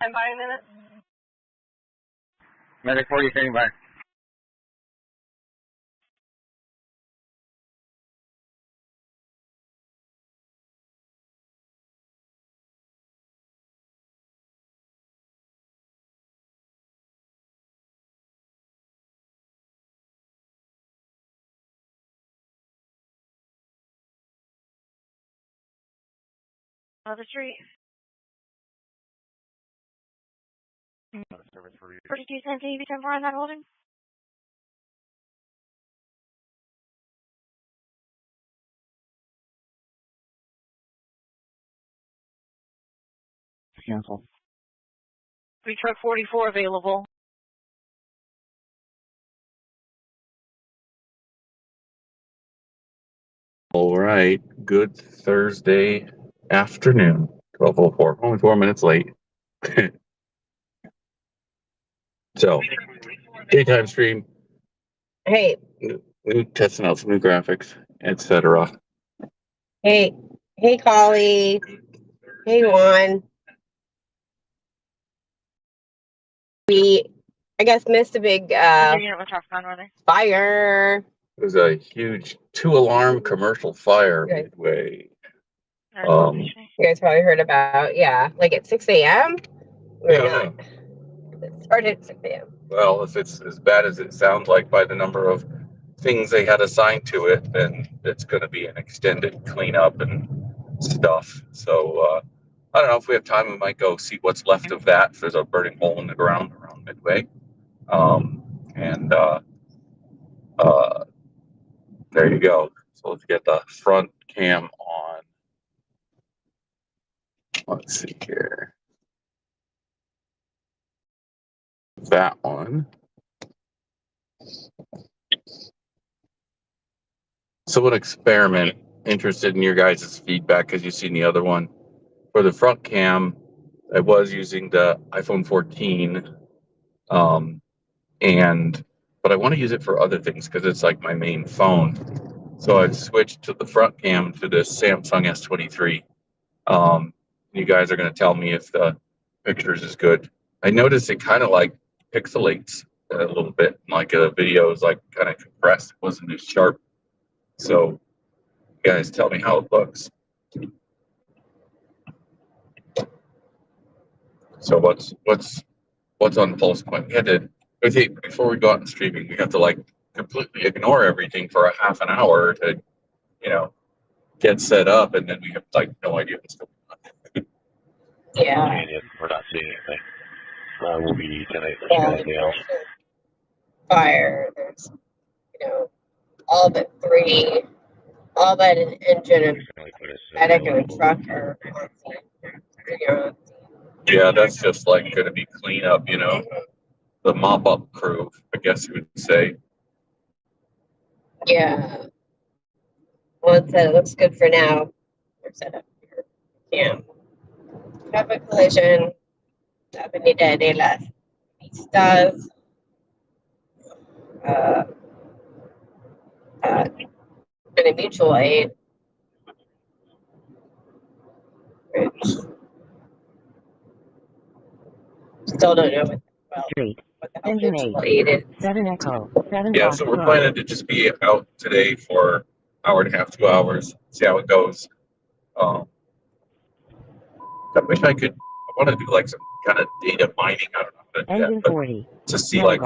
Stand by a minute. Medic 40, standing by. Another street. Service for you. 42 cents, can you be 10 on that holding? Cancel. Free truck 44 available. All right. Good Thursday afternoon. 12:04. Only 4 minutes late. So, daytime stream. Hey, New testing out some new graphics, etc. hey, Collie. Hey, Juan. We, I guess, missed a big fire. It was a huge 2-alarm commercial fire midway. You guys probably heard about, yeah, like at 6 a.m. Yeah. It started at 6 a.m. Well, if it's as bad as it sounds like by the number of things they had assigned to it, then it's going to be an extended cleanup and stuff. So, I don't know, if we have time, we might go see what's left of that. If there's a burning hole in the ground around Midway. There you go. So let's get the front cam on. Let's see here. That one. So an experiment, interested in your guys' feedback because you've seen the other one. For the front cam, I was using the iPhone 14, but I want to use it for other things because it's like my main phone. So I've switched to the front cam to this Samsung S23. You guys are going to tell me if the pictures is good. I noticed it kind of like pixelates a little bit, like a video is like kind of compressed. It wasn't as sharp. So you guys tell me how it looks. So what's on pulse point? We had to, I think, before we go out and streaming, we have to like completely ignore everything for a half an hour to, get set up, and then we have like no idea what's going on. Yeah. We're not seeing anything. We'll be 10-8 for anything else. Fire. There's, all but 3, all but an engine and medic and a truck are. Yeah, that's just like going to be cleanup, the mop-up crew, I guess you would say. Yeah. Well, it looks good for now. They're set up here. Yeah. Traffic collision. Avenida de las Vistas. And a mutual aid. Which still don't know what the hell mutual aid is. 7 Echo. 7 Yeah, so we're planning to just be out today for an hour and a half, 2 hours, see how it goes. I wish I want to do like some kind of data mining. I don't know how to do Engine that, 40. but to see like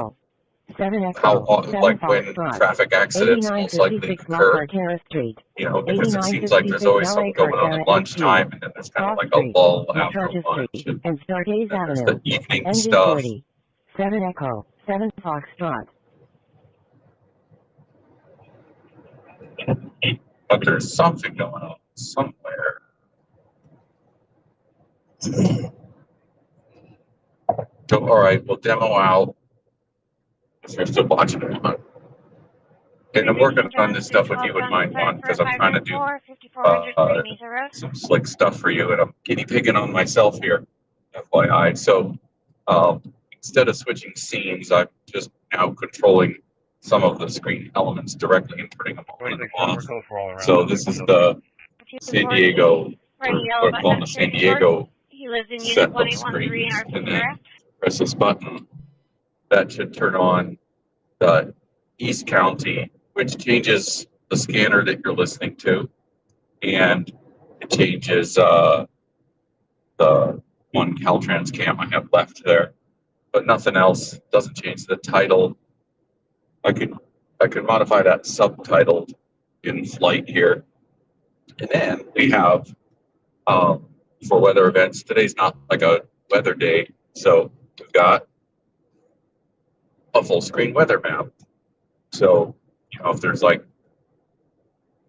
7 Echo. how, 7 like when traffic accidents most likely occur. Because it seems like there's always something going on at lunchtime, and then there's kind of like a lull after lunch. And Stargaze there's Avenue. the evening Engine stuff. 40. 7 Echo. 7 Foxtrot. But there's something going on somewhere. So, all right, we'll demo out. If you're still watching it, and I'm working on this stuff with you in mind, Juan, because I'm trying to do some slick stuff for you, and I'm guinea pigging on myself here, FYI. So instead of switching scenes, I'm just now controlling some of the screen elements directly and turning them on and off. So this is the San Diego, we're calling the San Diego He lives in set Unit of 1813 screens, RV, and then correct? press this button. That should turn on the East County, which changes the scanner that you're listening to, and it changes the one Caltrans cam I have left there, but nothing else. Doesn't change the title. I could modify that subtitled in flight here, and then we have for weather events. Today's not like a weather day, so we've got a full screen weather map. So, if there's like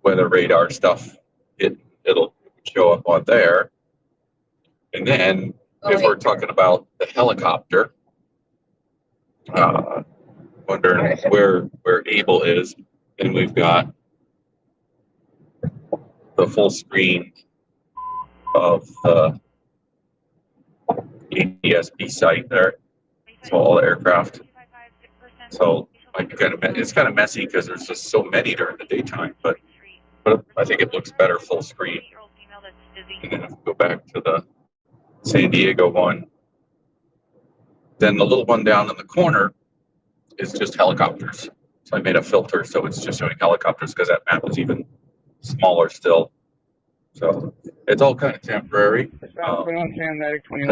weather radar stuff, it'll show up on there. And then if we're talking about the helicopter, wondering where Abel is, and we've got the full screen of the ADSB site there. So all the aircraft. So it's kind of messy because there's just so many during the daytime, but I think it looks better full screen. And then if we go back to the San Diego one, then the little one down in the corner is just helicopters. So I made a filter so it's just showing helicopters because that map is even smaller still. So it's all kind of temporary. Had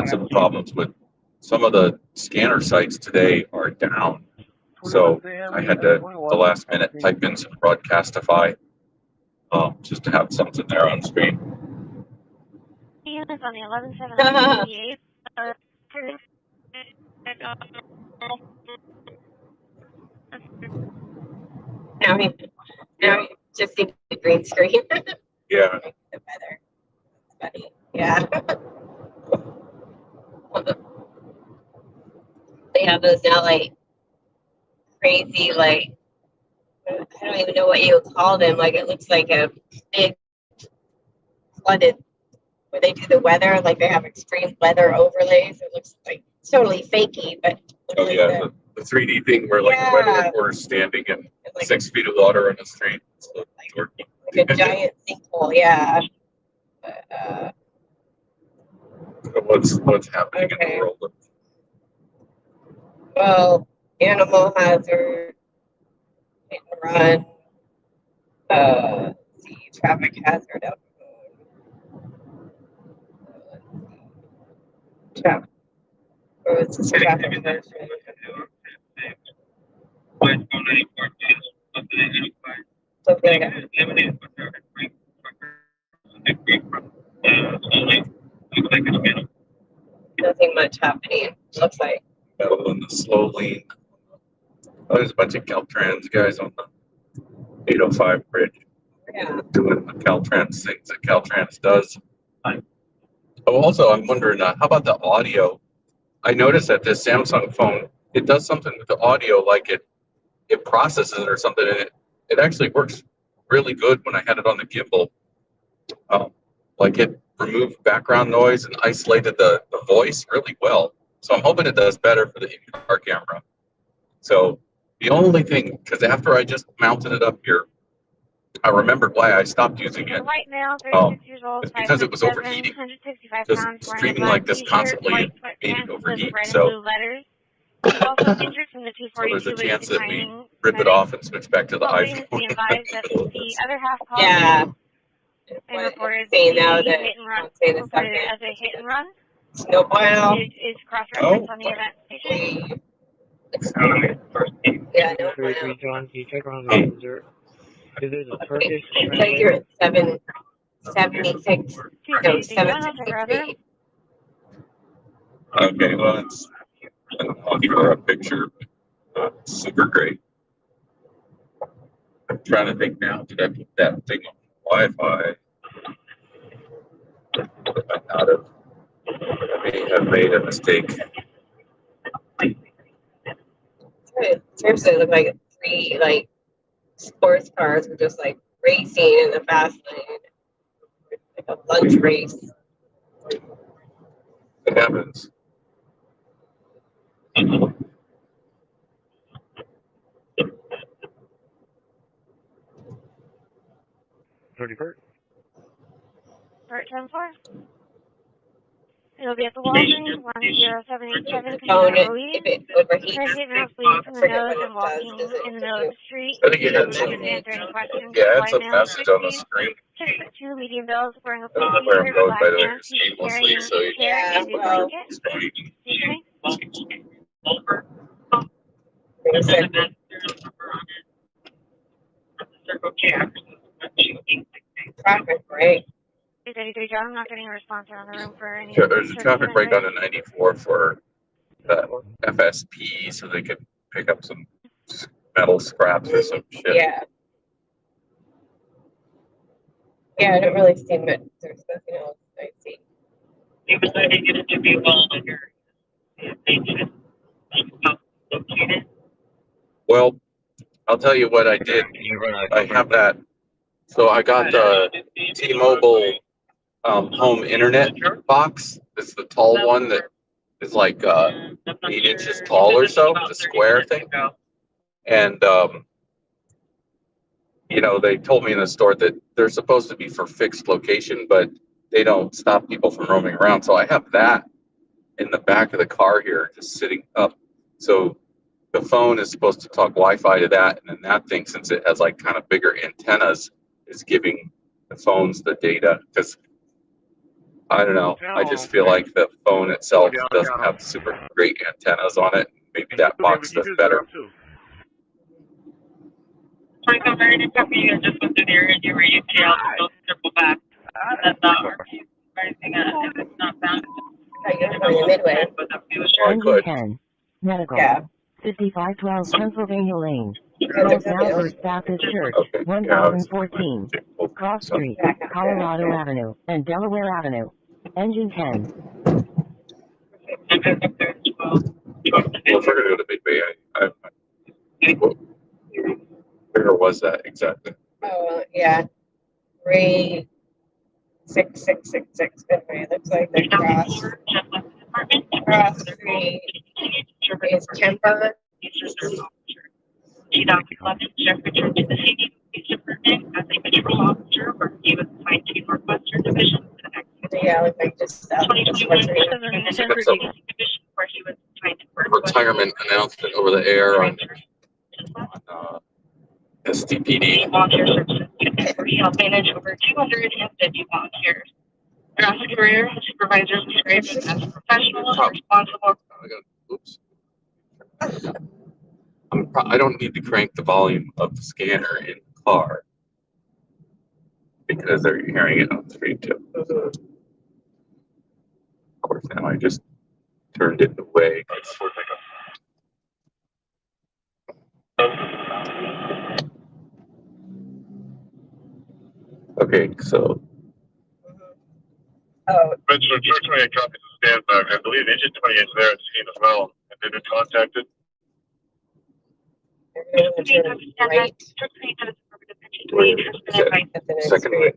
some problems with some of the scanner sites today are down. So I had to, the last minute, type in some Broadcastify just to have something there on screen. Units on the 11788. Now he just see the green screen. Yeah. The weather. It's funny. Yeah. They have those now, like, crazy, like, I don't even know what you would call them. Like, it looks like a big flooded, where they do the weather, like they have extreme weather overlays. It looks like it's totally fakey, but Oh yeah, the 3D thing where like the weather reporter's standing in like 6 feet of water on the street. It's like a giant sinkhole, yeah. But, what's happening in the world? Well, animal hazard, hit and run, let's see, traffic hazard out the road. Traffic. Or it's just traffic hazard. Something like that. Nothing much happening, looks like. Metal in the slow lane. Oh, there's a bunch of Caltrans guys on the 805 bridge. Yeah. Doing the Caltrans things that Caltrans does. Oh, also, I'm wondering, how about the audio? I noticed that this Samsung phone, it does something with the audio, like it processes it or something, and it actually works really good when I had it on the gimbal. Like it removed background noise and isolated the voice really well. So I'm hoping it does better for the in-car camera. So the only thing, because after I just mounted it up here, I remembered why I stopped using it. White male, 36 years old, It's because it was 5'7", overheating. 165 Just pounds, wearing a streaming black like this t-shirt, constantly white made it sweatpants with overheat. red and So blue letters. Also injured from the So there's a 242 chance that we declining rip it off and switch back to the Public has been iPhone. advised that the other half called and reported saying the now that hit and run, I'll say the reported it second. as a hit and run. No bueno. Is cross-referenced on the event station. Yeah, no bueno. John, can you check on the if there's a Turkish It's like you're at 776. No, 763. Okay, well, I'll give her a picture. Super great. I'm trying to think now, did I put that thing on Wi-Fi? I not have. I may have made a mistake. Seriously, it looked like 3 sports cars were just racing in the fast lane, like a lunch race. It happens. Bert. Bert 10-4. It'll be at the Walgreens, 10787 phone, Coronado if Lead. it overheats, President is bleeding from I the forget nose what and it does. walking Does in the it middle of give the street. I think it He has, doesn't answer any questions. yeah, it's Wide a male, message on the 6'2", screen. 6'2", medium build, wearing a I don't blue know where I'm t-shirt, going, black by the way. pants. It's He's aimlessly, carrying so a Yeah, heated well, blanket. Excuse me? traffic break. 233 John, I'm not getting a response around the room for any Yeah, there's a search traffic incident. breakdown in 94 for the FSP, so they could pick up some metal scraps or some shit. Yeah. Yeah, I don't really see much. There's nothing else I see. You decided to get it to be well under located. Well, I'll tell you what I did. I have that. So I got the T-Mobile home internet box. It's the tall one that is like 8 inches tall or so, the square thing. And you know, they told me in the store that they're supposed to be for fixed location, but they don't stop people from roaming around. So I have that in the back of the car here, just sitting up. So the phone is supposed to talk Wi-Fi to that, and then that thing, since it has like kind of bigger antennas, is giving the phones the data. Because I don't know, I just feel like the phone itself doesn't have super great antennas on it. Maybe that box does better. So I got very happy and just went through the area you were UTL to go circle back. That's not RV pricing if it's not found. You're going to Midway. But the fuel Or I Engine could. 10. Medical. Yeah. 5512 Pennsylvania Lane. Because North there's nothing else. Albert Baptist Church, Okay. 1014. Cross So, Street, Colorado Avenue, and Delaware Avenue. Engine 10. well, if we're gonna go to Midway, where was that exactly? Oh, yeah. 36666 Midway. Looks like the cross street is Kemper. T.11 Jeff returned to the scene police department as a patrol officer where he was assigned to Northwestern Division for the next Yeah, looks like just 2021 Division where he was assigned to Retirement announcement over the air on SDPD. Volunteer services where he helped manage over 250 volunteers. Throughout his career, his supervisors described him as professional and responsible. Oops. I don't need to crank the volume of the scanner in the car because they're hearing it on the screen too. Of course, now I just turned it away. Okay, so. Oh. Benjamin, 28 copies of standback. I believe Engine 28 is there at the scene as well. Have they been contacted? Right. Second way.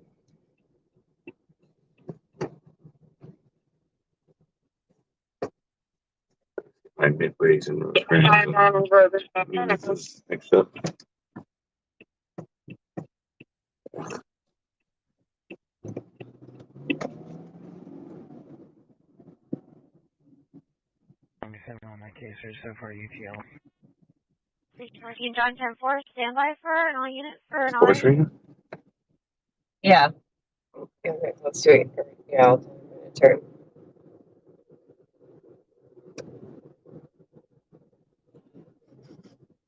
I'm midways in those next up. I'm sitting on my case here so far, UTL. 314 John 10-4, standby for an all unit for an all. What, Serena? Yeah. Okay, let's do it. Yeah, I'll turn.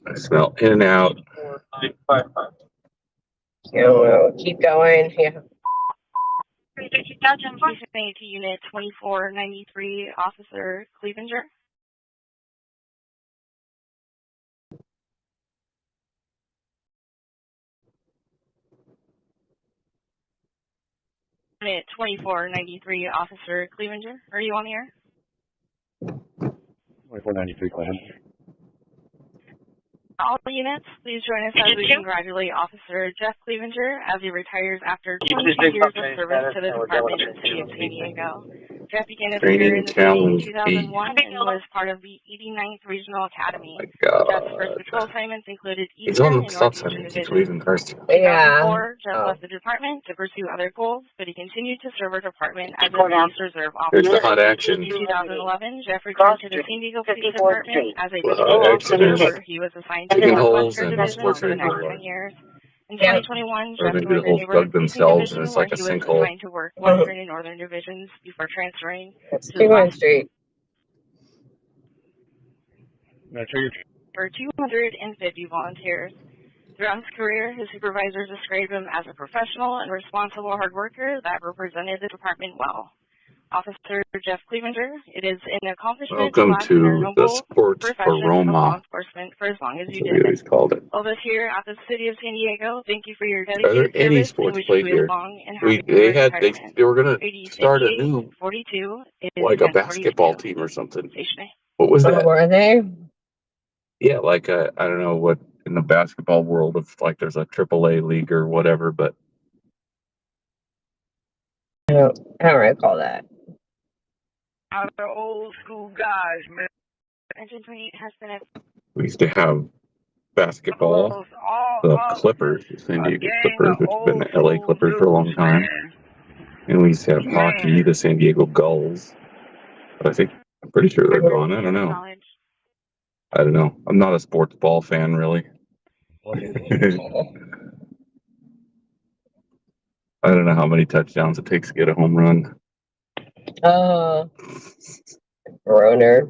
I smell in and out. Yeah, we'll keep going. Yeah. Made to unit 2493, Officer Clevenger. Unit 2493, Officer Clevenger. Are you on the air? 2493, go ahead. All units, please join us as we congratulate Officer Jeff Clevenger as he retires after 22 years of service to the Department of the City of San Diego. Jeff began his Training career in the city in challenge 2001 8. and was part of the 89th Regional Academy. Oh my Jeff's first God. patrol assignments included He's on Eastern the and stop sign. Northeastern He keeps Divisions. waving cars to. In Yeah. 2004, Jeff Oh. left the department to pursue other goals, but he continued to serve our department as a Coronado. police reserve There's officer. the hot action. In 2011, Jeff returned to the San Diego Police Department as a Well, patrol action officer, is where he was assigned to the digging holes Northwestern and Division sports for the next radio. 10 years. In Yeah. 2021, Or Jeff maybe joined the the holes Neighborhood dug Policing themselves and Division, it's where like a he was sinkhole. assigned to work Western and Northern Divisions before transferring That's to the 21 West Street. That's where you're. for 250 volunteers. Throughout his career, his supervisors described him as a professional and responsible hard worker that represented the department well. Officer Jeff Clevenger, it is an accomplishment Welcome last in your to the noble sports profession of law aroma. enforcement for as long as That's you what did we it. always called it. All of us here at the City of San Diego, thank you for your Are there dedicated any service and sports wish played you a here? long and happy They retirement. were gonna Ladies start a 58, new 42 is like a 1042. basketball team or something. Station A. What was that? Were they? Yeah, like I don't know what in the basketball world if like there's a AAA league or whatever, but I don't recall that. I'm the old school guys, man. Engine 28 has been we used to have basketball. The Clippers, the San Diego Clippers, which have been the LA Clippers for a long time. And we used to have hockey, the San Diego Gulls. But I'm pretty sure they're gone. I don't know. knowledge. I don't know. I'm not a sports ball fan, really. I don't know how many touchdowns it takes to get a home run. Oh, Roner.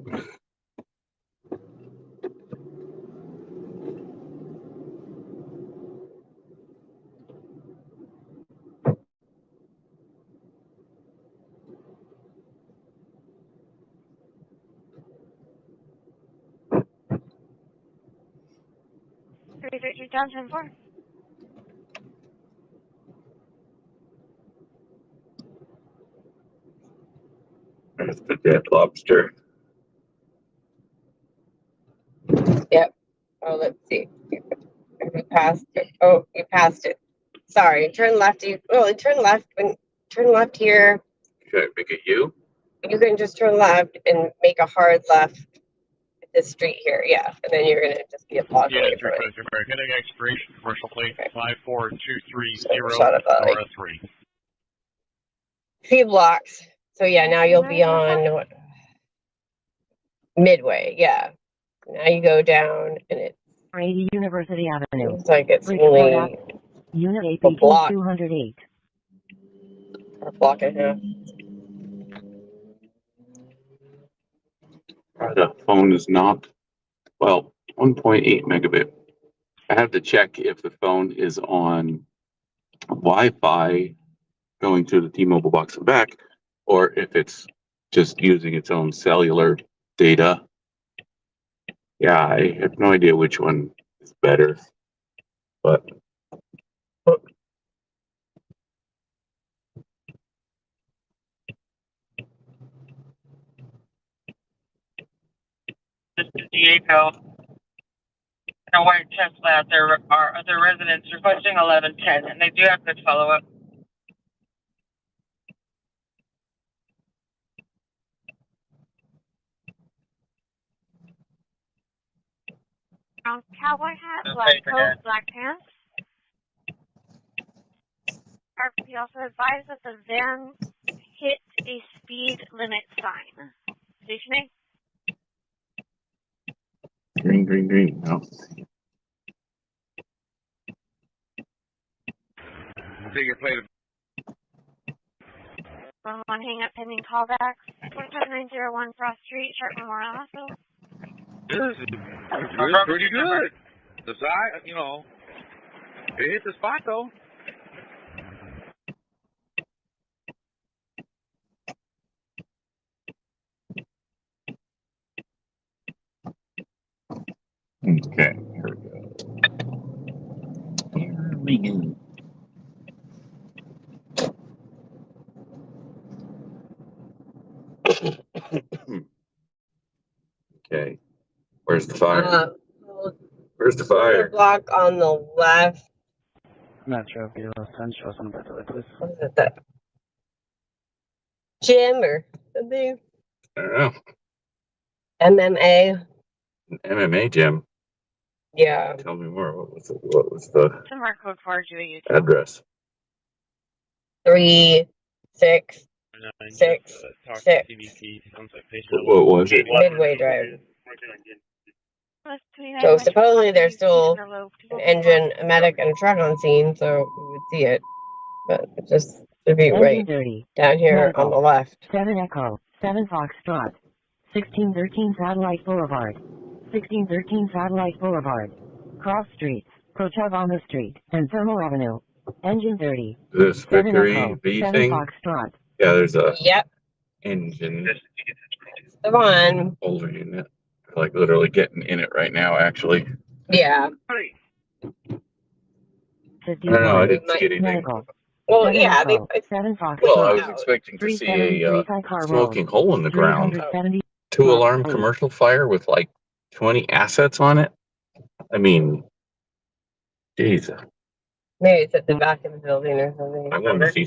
Research down 10-4. There's the dead lobster. Yep. Oh, let's see. You passed it. Oh, you passed it. Sorry. Turn left. Turn left. Turn left here. Should I make it you? You can just turn left and make a hard left at this street here. Yeah, and then you're gonna just be a block away from it. Hitting expiration, commercial plate Okay. 54230, Shot of, Nora 3. Few blocks. So yeah, now you'll be on Midway. Yeah. Now you go down and it's 80 University Avenue. looks like it's Bridgeport only Ave. Unit a APT block 208. or a block and a half. The phone is not, 1.8 megabit. I have to check if the phone is on Wi-Fi going to the T-Mobile box and back, or if it's just using its own cellular data. Yeah, I have no idea which one is better, but This is Diego. A white Tesla out there are other residents requesting 1110, and they do have good follow-up. Cowboy hat, black coat, black pants. RP also advised that the van hit a speed limit sign. Station A. green. No. Figure plate. 1 hang up pending callbacks. 45901 Frost Street, Sharp Memorial Hospital. This is pretty good. The side, it hit the spot though. Okay, here we go. Okay, where's the fire? Where's the fire? Block on the left. I'm not sure if you're essential or something like this. What is it? gym or something? I don't know. MMA. MMA gym. Yeah. Tell me more. What was the Summer code for you. address? 3, 6, 6, Talk 6. to CBP. What was it? Midway Drive. So supposedly there's still an engine, a medic, and a truck on scene, so we would see it. But it just should be right down here on the left. 7 Echo, 7 Foxtrot, 1613 Satellite Boulevard, 1613 Satellite Boulevard, Cross Streets, Cochabamba Street, and Thermal Avenue. Engine 30. This Victory V 7 thing? Foxtrot. Yeah, there's a Yep, engine the one. holder unit. Like literally getting in it right now, actually. Yeah. I don't know. I didn't see anything. Medical. Well, 7 yeah, Echo, they 7 Foxtrot. Well, I was expecting to see a smoking hole in the ground. 370. 2-alarm commercial fire with like 20 assets on it. I mean, Jesus. maybe it's at the back of the building or something. I want to see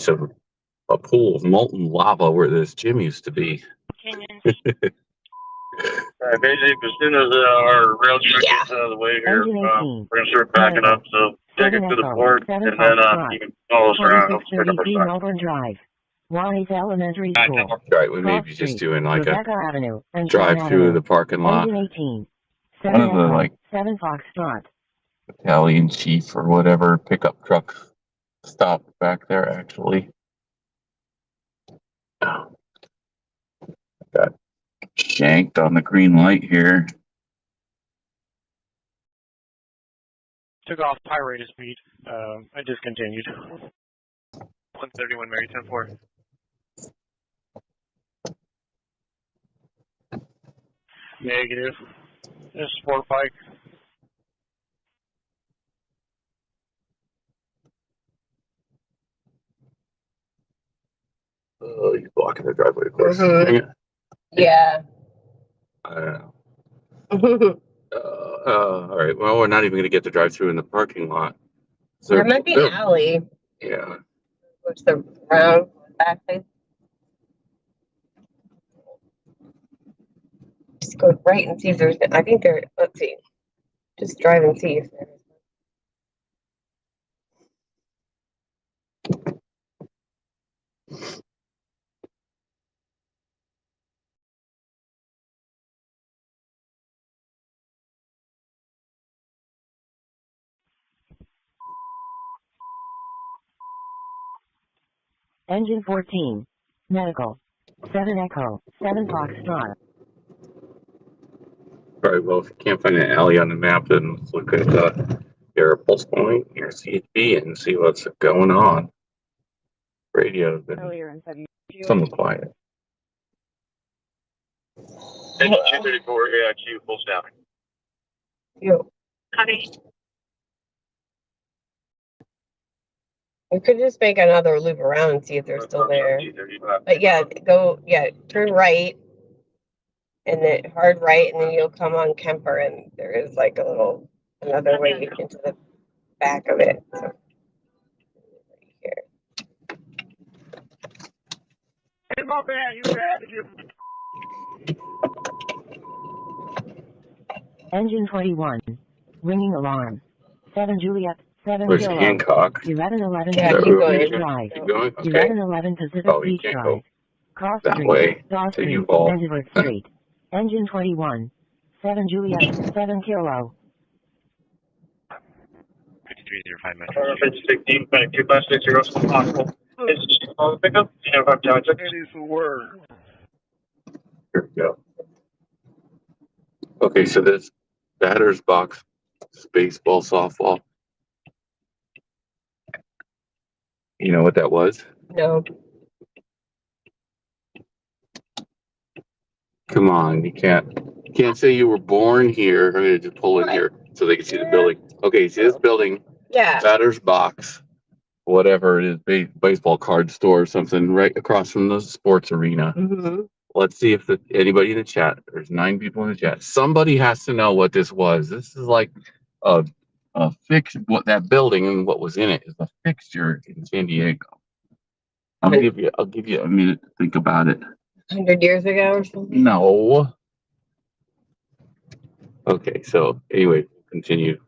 a pool of molten lava where this gym used to be. Basically, as soon as our rail truck gets out of the way here, Engine we're 18. going to start backing up. So take it to the port, and then you can follow us around. We'll pick up our 4633 side. Melbourne Drive. Wise Elementary School. Right, we may be just doing like Rebecca Avenue and drive Sean through Avenue. the parking lot. Engine 18. One of the 7 like 7 Foxtrot. battalion chief or whatever pickup truck stopped back there actually. Oh. Got shanked on the green light here. Took off high rate of speed. I discontinued. 131 Mary 10-4. Negative. This sport bike. He's blocking the driveway, of course. Mhm. Dang it. Yeah. I don't know. All right. Well, we're not even going to get to drive through in the parking lot. So There might be an alley. Yeah. Which the round back thing. Just go right and see if there's. I think there. Let's see. Just drive and see if there's. Engine 14. Medical. 7 Echo, 7 Foxtrot. All right. Well, if you can't find an alley on the map, then let's look at your pulse point, your CHP, and see what's going on. Radio has been somewhat quiet. Engine 234 AIQ full staffing. You. Copy. We could just make another loop around and see if they're still there. But yeah, turn right, and then hard right, and then you'll come on Kemper, and there is like another way into the back of it. So, here. Hey, my bad, you bad. Engine 21. Ringing alarm. 7 Juliet, 7 Where's Kilo. Hancock? 1111 Yeah, Pacific keep going. Beach Drive. Keep going? Okay. 1111 Pacific Oh, you Beach can't Drive. go Cross that Street. way Dawes till Street. you fall. Vanderbilt Street. Engine 21. 7 Juliet, 7 Kilo. 5305 Metro. 16, 256 as possible. On pickup, you know, if I'm It is the word. Here we go. Okay, so this batter's box, baseball, softball. You know what that was? No. Come on, you can't say you were born here. I'm gonna just pull in here so they can see the building. Okay, see this building, Yeah. batter's box, whatever it is, baseball card store or something, right across from the sports arena. Mm-hmm. Let's see if anybody in the chat. There's 9 people in the chat. Somebody has to know what this was. This is like a fix. What that building and what was in it is a fixture in San Diego. I'll give you a minute to think about it. 100 years ago or something? No. Okay, so anyway, continue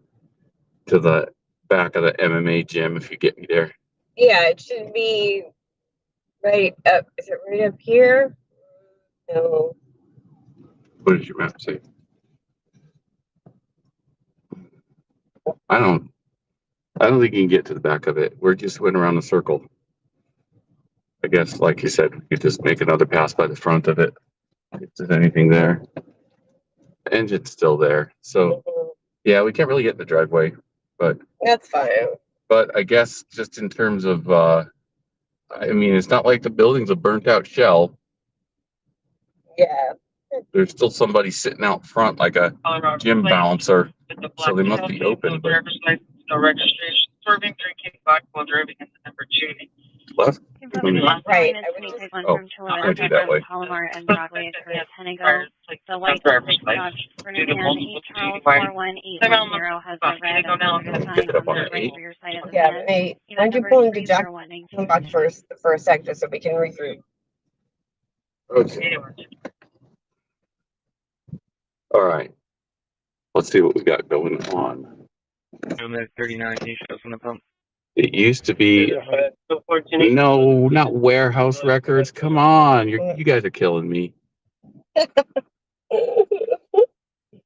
to the back of the MMA gym if you get me there. Yeah, it should be right up. Is it right up here? No. What does your map say? I don't think you can get to the back of it. We're just went around the circle. I guess, like you said, you just make another pass by the front of it. If there's anything there. The engine's still there. So, yeah, we can't really get in the driveway, but That's fine. But I guess just in terms of, I mean, it's not like the building's a burnt out shell. Yeah. There's still somebody sitting out front like a gym bouncer. So they must be open. No driver's license, no registration, serving, drinking, alcohol, driving, and the number 2. Left? Right. Oh, I do that way. Palomar and Broadway for Tenego. The white driver's license. Ferdinand E. Charles 41810 has a red sign on the right rear side of the Yeah, van. hey, why don't you pull into Jack come back first for a sec just so we can regroup? Okay. All right. Let's see what we got going on. 39 shows on the pump. It used to be no, not warehouse records. Come on, you guys are killing me.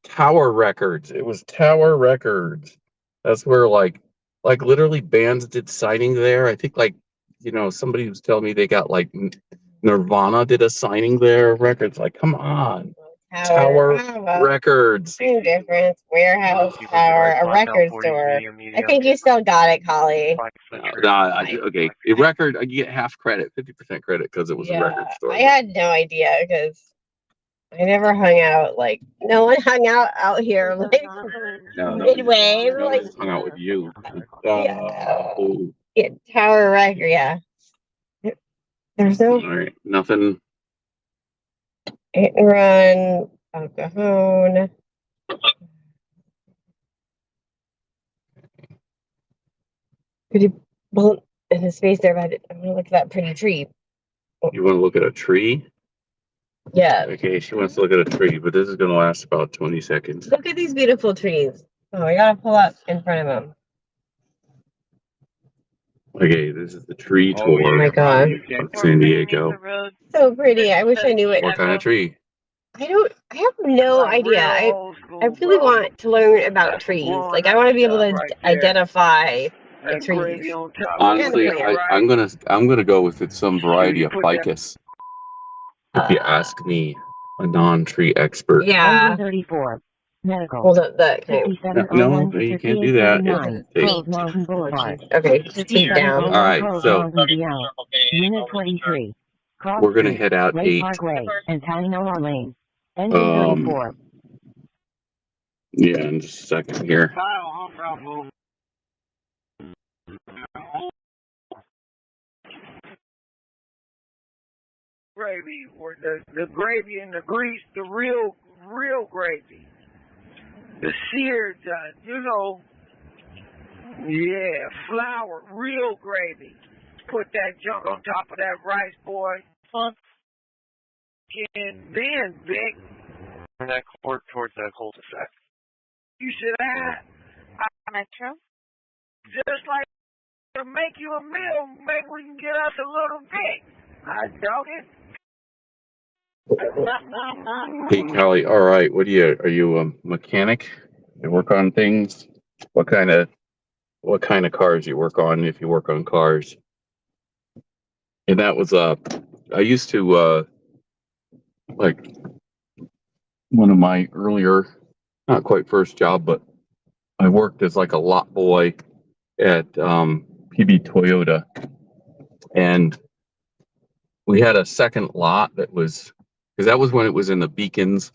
Tower records. It was Tower Records. That's where like literally bands did signing there. I think somebody was telling me they got like Nirvana did a signing there of records. Like, come on. Tower Records. Same difference. Warehouse, tower, a record store. I think you still got it, Collie. Okay. A record, you get half credit, 50% credit because it was a record store. I had no idea because I never hung out no one hung out here midway. No, just hung out with you. Yeah, Tower Record, yeah. There's no. All right, nothing. Hit and run, El Cajon. Pretty bump in the space there, but I'm gonna look at that pretty tree. You want to look at a tree? Yeah. Okay, she wants to look at a tree, but this is gonna last about 20 seconds. Look at these beautiful trees. Oh, I gotta pull up in front of them. Okay, this is the tree tour. Oh my God. Of San Diego. So pretty. I wish I knew it. What kind of tree? I have no idea. I really want to learn about trees. I want to be able to identify the trees. Honestly, I'm gonna go with some variety of ficus. If you ask me, a non-tree expert. Yeah. 34. Medical. Hold up, that. No, you can't do that. Okay, speed down. All right, so Unit 23. We're gonna head out 8. Parkway and Tynola Lane. Engine 34. Yeah, in just a second here. Gravy, or the gravy and the grease, the real gravy. The seared, flour, real gravy. Put that junk on top of that rice, boy. And then, Vic. That court towards that cul-de-sac. You should have. Metro. Just like to make you a meal, maybe we can get us a little bit. I doubt it. Hey, Callie. All right. Are you a mechanic? You work on things? What kind of cars you work on? If you work on cars, and that was I used to one of my earlier, not quite first job, but I worked as like a lot boy at PB Toyota, and we had a second lot that was, because that was when it was in the Beacons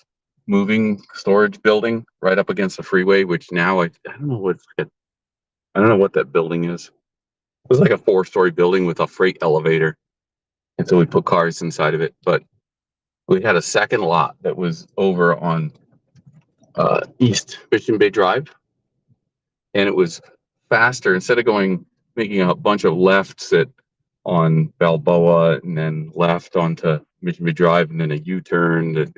moving storage building right up against the freeway, which now I don't know what that building is. It was like a 4-story building with a freight elevator, and so we put cars inside of it. But we had a second lot that was over on East Mission Bay Drive, and it was faster. Instead of making a bunch of lefts at on Balboa and then left onto Mission View Drive and then a U-turn.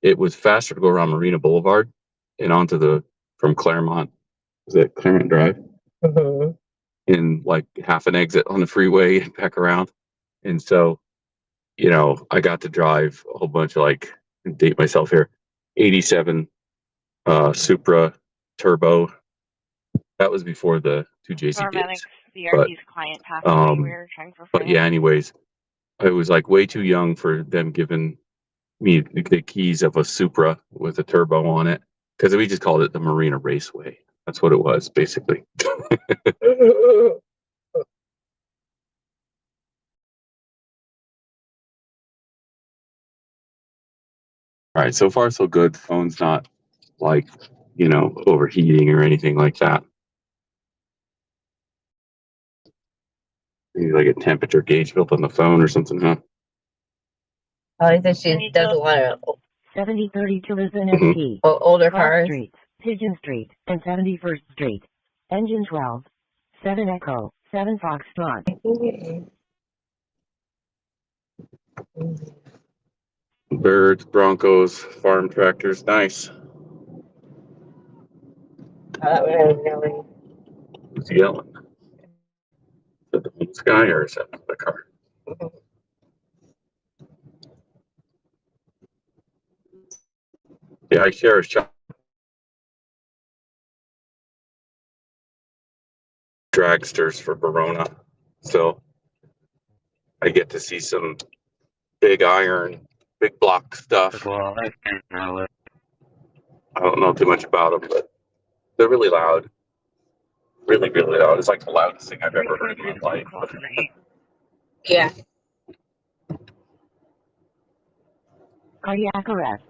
It was faster to go around Marina Boulevard and onto from Claremont. Is it Claremont Drive? In like half an exit on the freeway and back around. And so, I got to drive a whole bunch of date myself here, 87 Supra Turbo. That was before the 2 JCBs. The r.v.s client passed away. We were trying for but yeah, anyways, I was way too young for them giving me the keys of a Supra with a turbo on it, because we just called it the Marina Raceway. That's what it was, basically. All right, so far so good. The phone's not overheating or anything like that. Maybe like a temperature gauge built on the phone or something, huh? Oh, I think she does a lot of 7032 Lisbon ST. Older Cross cars. Street, Pigeon Street, and 71st Street. Engine 12. 7 Echo, 7 Foxtrot. Birds, Broncos, farm tractors, nice. That would have yelling. Who's yelling? Is that the sky or is that the car? Yeah, I share a shop. Dragsters for Verona, so I get to see some big iron, big block stuff. I don't know too much about them, but they're really loud. Really, really loud. It's like the loudest thing I've ever heard in my life. Yeah. Cardiac arrest.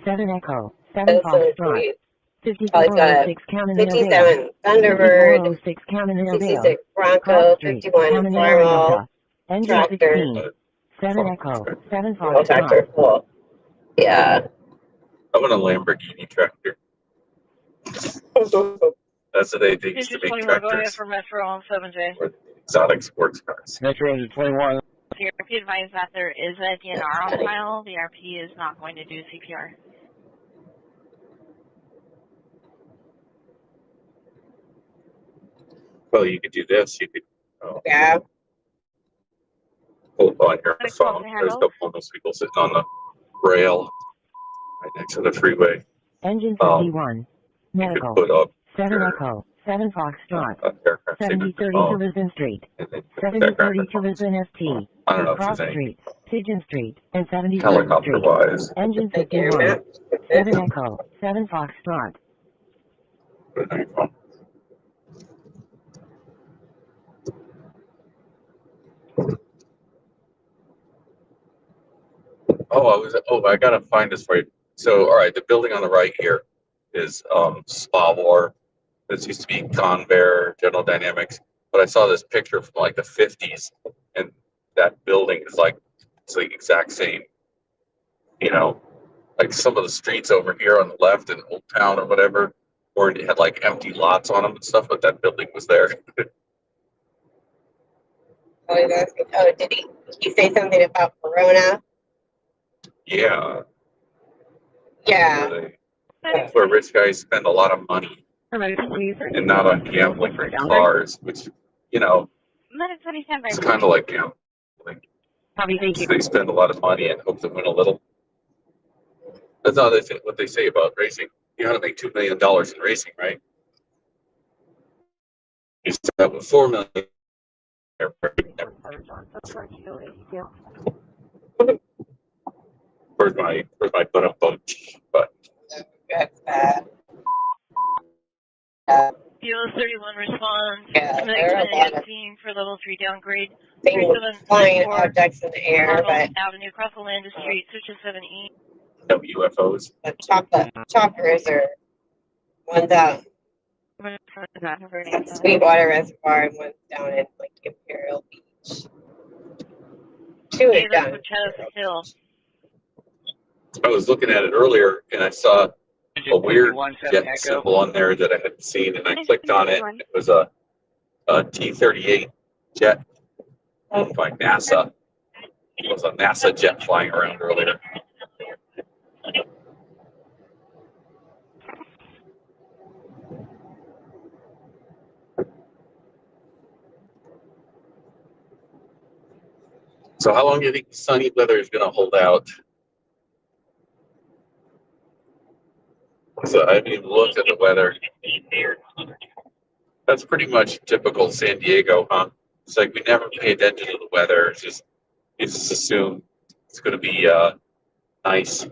7 Echo, 7 That's so Foxtrot. sweet. 5406 Caminero 57 Thunderbird, 5406 Caminero 66 Bronco, Cross Street, 51 Caminero Farmall, Delta. Engine Tractor. 16. 7 Echo, 7 Oh, tractor. Foxtrot. Cool. Yeah. I want a Lamborghini tractor. That's what they think used to make Go ahead tractors. for Metro on 7J. Or exotic sports cars. Metro 21. The RP advised that there is a DNR on file. The RP is not going to do CPR. Well, you could do this. You could Yeah. hold on your phone. There's a couple of those people sitting on the rail right next to the freeway. Engine 51. You could Medical. put up 7 your, Echo, 7 Foxtrot. aircraft savings 7032 Lisbon Street. and then 7032 Lisbon ST. I don't know if Cross there's any Street, Pigeon Street, and 71st helicopter Street. wise. Engine 51. 7 Echo, 7 Foxtrot. I gotta find this for you. So, all right, the building on the right here is Spa War. This used to be Convair, General Dynamics, but I saw this picture from the 50s, and that building is it's the exact same. Some of the streets over here on the left in Old Town or whatever, or it had empty lots on them and stuff, but that building was there. Did he say something about Corona? Yeah. Yeah. That's where rich guys spend a lot of money and not on gambling for cars, which, it's kind of like gambling. So they spend a lot of money and hope to win a little. That's how what they say about racing. You ought to make $2 million in racing, right? You start with $4 million. Where's my but That's bad. Kilo 31 responds. Yeah, there are a lot of team for level 3 downgrade. things flying objects in the air, but Avenue across Orlando Street, switches 7E. no UFOs. the choppers are one's out Sweetwater Reservoir and one's down in Imperial Beach. Two are done. Hill. I was looking at it earlier and I saw a weird jet symbol on there that I hadn't seen, and I clicked on it. It was a T-38 jet owned by NASA. It was a NASA jet flying around earlier. So how long do you think sunny weather is going to hold out? So I haven't even looked at the weather. That's pretty much typical San Diego, huh? It's like we never pay attention to the weather. It's just you just assume it's going to be nice.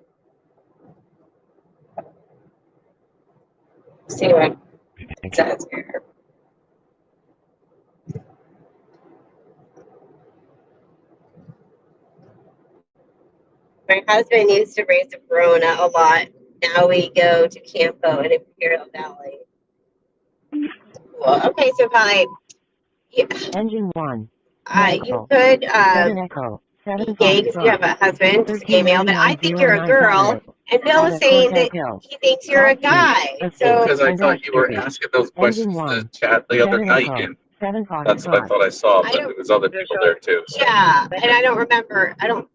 See what it says here. My husband used to race a Corona a lot. Now we go to Campo in Imperial Valley. Well, okay, so probably Engine 1. you could 7 Echo. 7 gay because you have a husband, it's a gay male, but I think you're a 1399 girl. And Bill was saying that he thinks you're a guy. So Because I thought you were asking those questions in the chat the other night, and that's what I thought I saw, but there was other people there too. So. Yeah, and I don't remember. I don't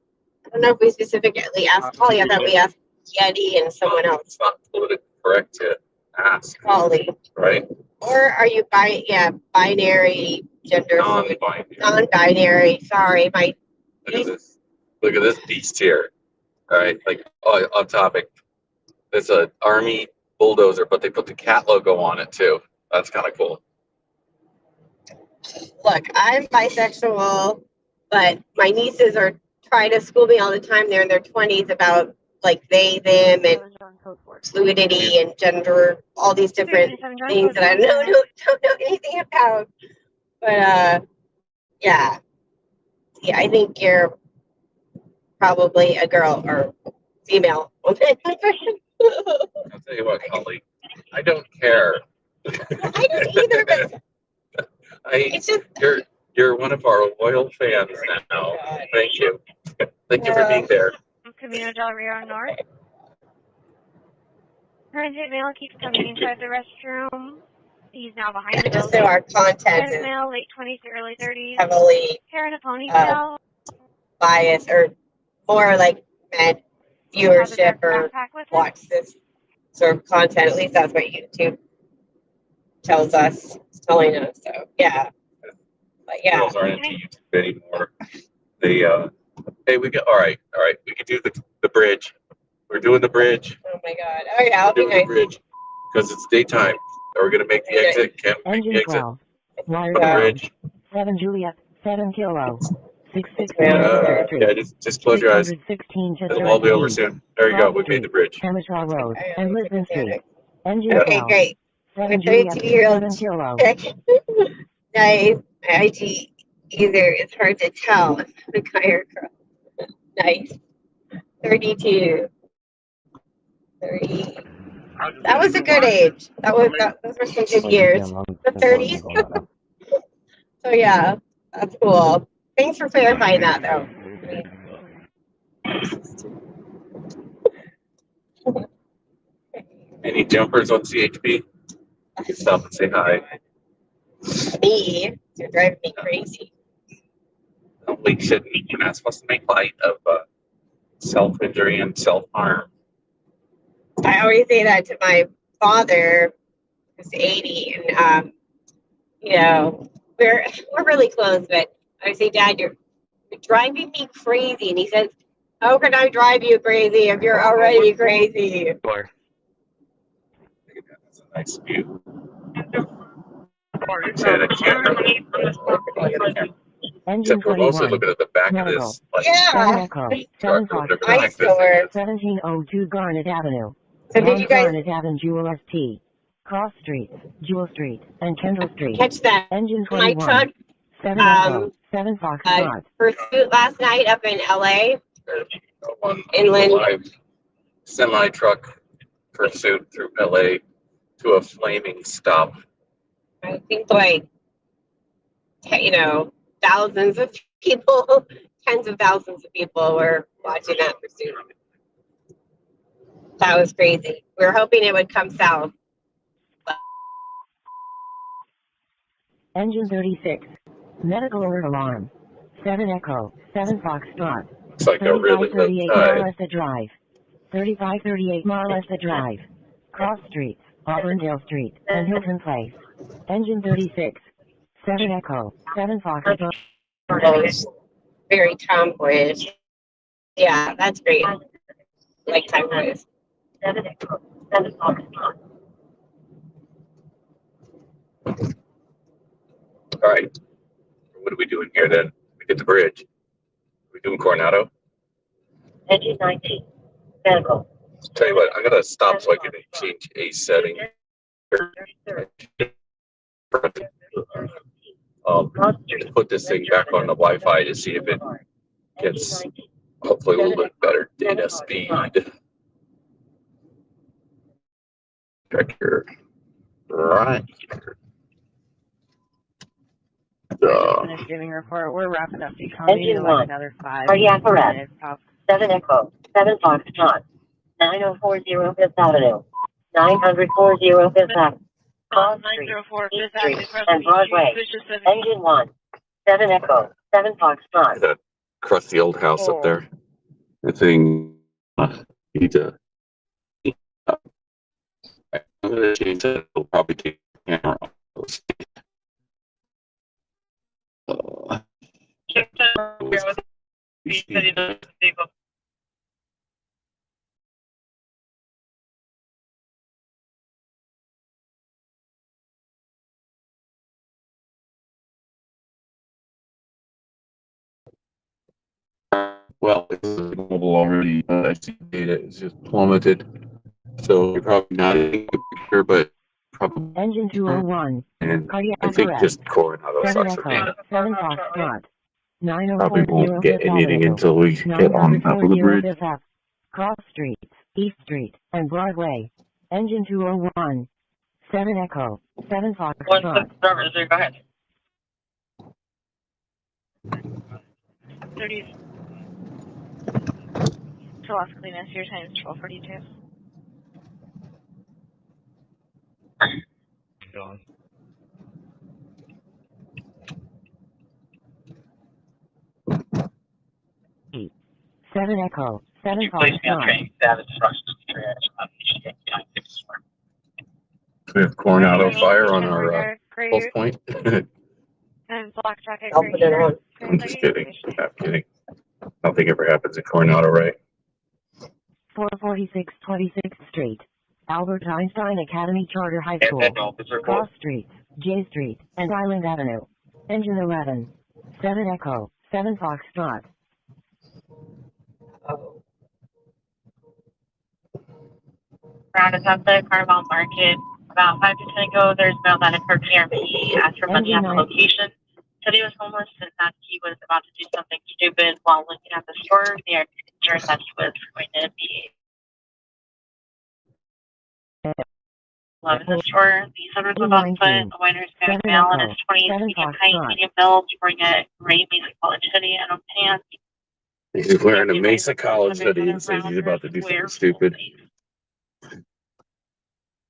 know if we specifically asked Holly. I thought we asked Yeti and someone else. It's not politically correct to ask. Holly. Right. Or are you binary gender? Non-binary. Non-binary. Sorry, my. Look at this beast here. All right, like on topic. It's an army bulldozer, but they put the cat logo on it too. That's kind of cool. Look, I'm bisexual, but my nieces are trying to school me all the time. They're in their 20s about like they, them, and fluidity and gender, all these different things that I don't know anything about. But yeah, I think you're probably a girl or female woman. I'll tell you what, Holly, I don't care. I don't either, but it's just you're one of our loyal fans now. Thank you. Thank you for being there. Camino del Rio North. Transit mail keeps coming inside the restroom. He's now behind the just building. so our content Transit is mail, late 20s to early 30s. heavily Hair in a ponytail. biased or more like men viewership or watch this sort of content. At least that's what YouTube tells us. It's telling us. So yeah. But yeah. Girls aren't into YouTube anymore. They hey, we got all right. We can do the bridge. We're doing the bridge. Oh my god. Oh yeah, I'll do be nice. The bridge because it's daytime. We're gonna make the exit. Can't make the exit. Wire the bridge. 7 Juliet. 7 Kilo. 66. Yeah, just close your eyes. It'll all be over soon. There you go. We made the bridge. Amateur Road and Lisbon Street. Engine Okay, great. 7 Juliet. 7 Kilo. Nice. My IG either it's hard to tell if I'm a guy or girl. Nice. 32. 30. That was a good age. Those were some good years. The 30s. So yeah, that's cool. Thanks for clarifying that though. Any jumpers on CHP? Stop and say hi. Me? You're driving me crazy. We shouldn't. You're not supposed to make light of self-injury and self-harm. I always say that to my father, who's 80, and you know, we're really close. But I say, Dad, you're driving me crazy, and he says, "How can I drive you crazy if you're already crazy?" That's a nice view. Engine Except we're mostly looking at the back of this. Like, yeah. 7 Fox. 1702 Garnet Avenue. So did you guys Garnet Avenue, Jewel ST. Cross Street, Jewel Street, and Kendall Street. catch that? Engine My 21. truck 7 Fox. pursuit last night up in LA. Inland semi truck pursuit through LA to a flaming stop. I think like, you know, thousands of people, tens of thousands of people were watching that pursuit. That was crazy. We were hoping it would come south. Engine 36. Medical alert alarm. 7 Echo, 7 Foxtrot. It's like a really low 3538 tide. Marlessa Drive. 3538 Marlessa Drive. Cross Streets, Auburndale Street, and Hilton Place. Engine 36. 7 Echo, 7 Foxtrot. Those very tomboyish. Yeah, that's great. Like time rose. 7 Echo, 7 Foxtrot. All right. What are we doing here then? We get the bridge. Are we doing Coronado? Engine 19. Medical. Tell you what, I gotta stop so I can change a setting. Put this thing back on the Wi-Fi to see if it gets hopefully a little bit better data speed. Check here. Right here. Finished streaming report. We're wrapping up the county in like another 5 Cardiac arrest. minutes. 7 Echo, 7 Foxtrot. 9040 Fifth Avenue. 940 Fifth Avenue. Cross Street, 904 East Fifth Street, Avenue, and Broadway. Engine 1. 7 Echo, 7 Foxtrot. That crusty old house up there. The thing needs a. I'm gonna change that. It'll probably take the camera off. Well, it's mobile already. I see data is just plummeted. So you're probably not in the picture, but probably. Engine 201. And Cardiac I think arrest. just Coronado 7 sucks for me. Echo, 7 Foxtrot. Probably 9040 won't get Fifth anything Avenue. until we get on top of the 940 bridge. Fifth Ave. Cross Streets, East Street, and Broadway. Engine 201. 7 Echo, 7 Foxtrot. Go ahead. 30. Chollas Cleanest, your time is 12:42. Gone. Eight. 7 Echo, 7 You place me on Foxtrot. training status instructions to triage. We have Coronado fire on our pulse point. And Black Jacket I'll put it on. I'm just kidding. I'm kidding. Nothing ever happens in Coronado, right? 446 26th Street. Albert Einstein Academy Charter High School. Cross Streets, J Street, and Island Avenue. Engine 11. 7 Echo, 7 Foxtrot. Around is at the Carnival Market. About 5 to 10 ago, there's a mail that occurred near me. Asked for money at the location. Said he was homeless and that he was about to do something stupid while looking at the store. They are concerned that he was going to be in the store. The suburbs of about foot. The waiter is going to mail in his 20s, medium height, medium build, wearing a gray Mesa College hoodie and no pants. He's wearing a Mesa College hoodie and says he's about to do something stupid.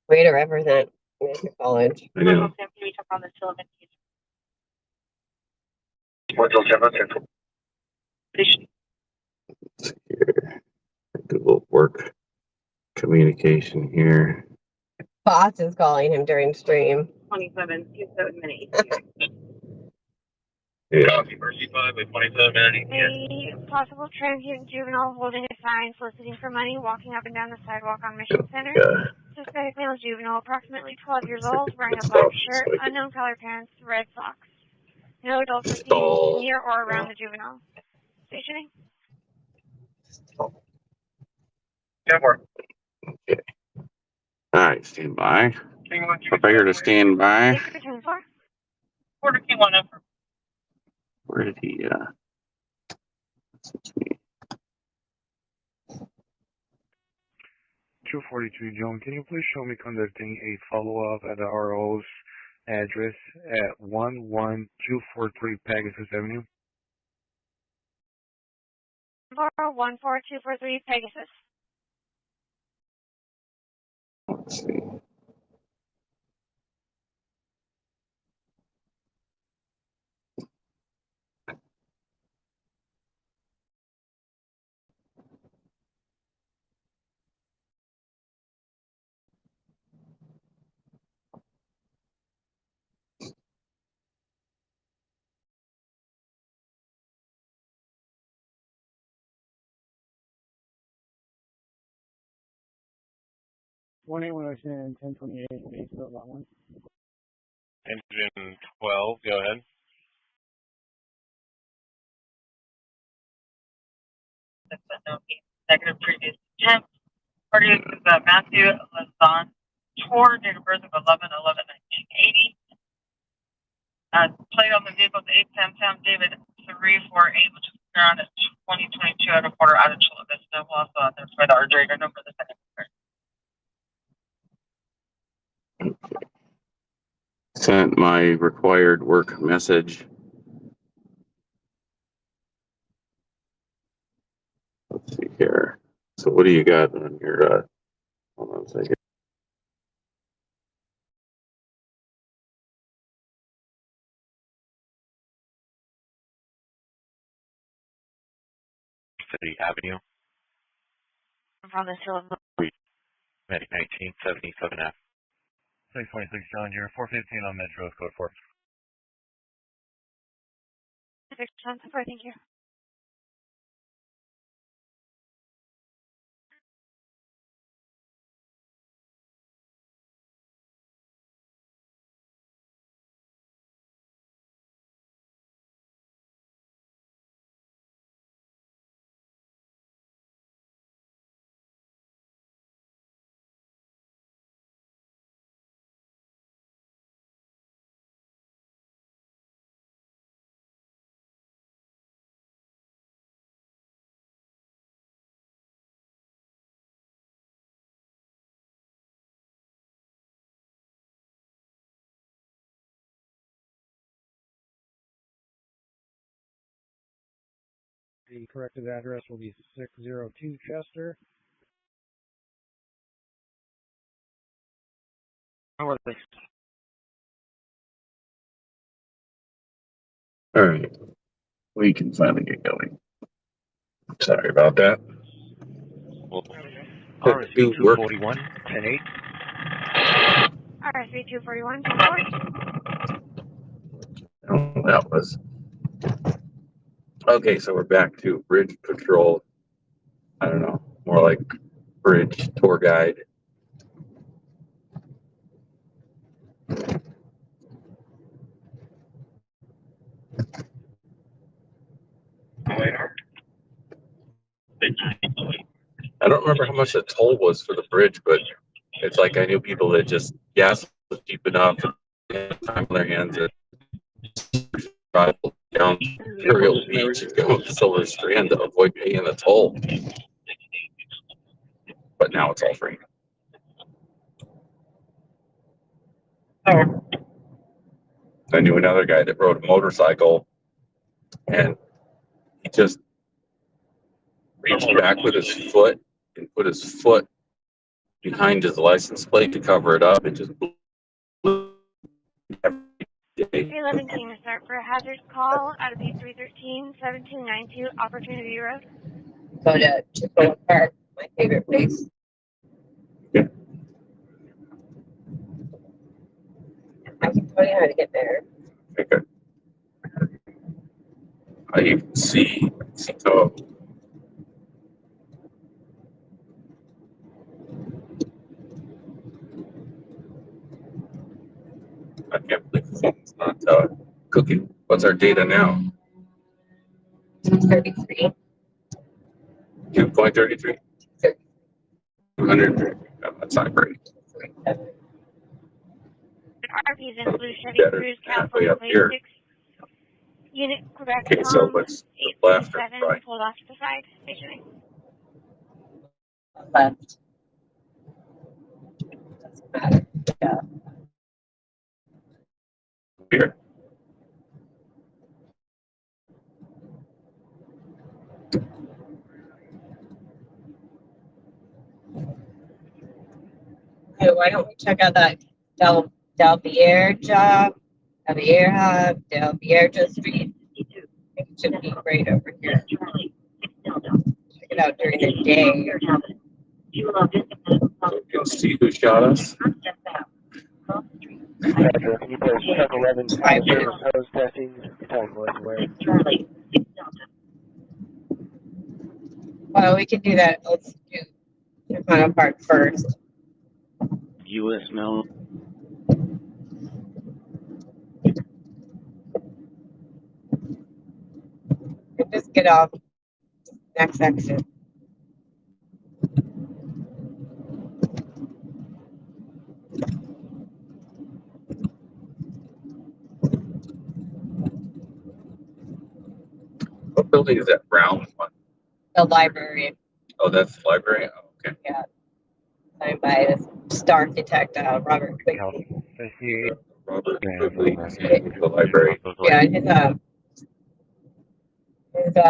Way to represent Mesa College. I know. Let's see here. Google work communication here. Boss is calling him during stream. 27 minutes. Yeah. A possible transient juvenile holding a sign soliciting for money, walking up and down the sidewalk on Mission Center. Suspected male juvenile, approximately 12 years old, wearing a black shirt, unknown color pants, red socks. No adults are seen near or around the juvenile. Stationing. Okay. All right, stand by. Prepare to stand by. Where did he, 242, John, can you please show me conducting a follow-up at the RO's address at 11243 Pegasus Avenue? 14243 Pegasus. let's see. 1810, 1028, Batesville, lot 1. Engine 12, go ahead. Negative previous attempt. Party is Matthew Lazan Tor, date of birth of 11/11/1980. Plate on the vehicle is 810 David 348, which is around at 2022 at a quarter out of Chula Vista. We'll also identify the RJ number the second part. Sent my required work message. Let's see here. So what do you got on your, hold on a second. City Avenue. From the Hill of Medic 1977F. 626 John, you're 415 on Metro, code 4. 610, thank you. The corrected address will be 602 Chester. All right, we can finally get going. Sorry about that. RSV 241, 10-8. RSV 241, 10-4. Oh, that was. Okay, so we're back to bridge patrol. I don't know, more like bridge tour guide. I don't remember how much the toll was for the bridge, but it's like I knew people that just gas was cheap enough and time on their hands and drive down Barrio Beach and go to Silver Strand to avoid paying the toll. But now it's all free. I knew another guy that rode a motorcycle and he just reached back with his foot and put his foot behind his license plate to cover it up and just blew every day. 311 team to start for a hazard call out of B313 7292 Opportunity Road. Go to Chicano Park, my favorite place. Yeah. I can tell you how to get there. Okay. I even see Cerrito. I can't believe the phone's not cooking. What's our data now? 233. 2.33? 200. Oh, that's not great. RP's in Blue Chevy Better Cruise, halfway California, up place here. 6. Unit Quebec, Okay, so what's the left or 837, right? pulled off to the side, stationing. Left. Doesn't matter. Yeah. Here. Hey, why don't we check out that Del Bier job? Del Bierja Street. It should be right over here. Check it out during the day. You can see who shot us. Can you place truck 11 post testing? Time was away. Well, we can do that. Let's do Chicano Park first. U.S. mail. Just get off. Next exit. What building is that? Brown one? The library. Oh, that's the library? Oh, okay. Yeah. Signed by this star architect, Robert Pkwy. Robert Pkwy, the library. Yeah,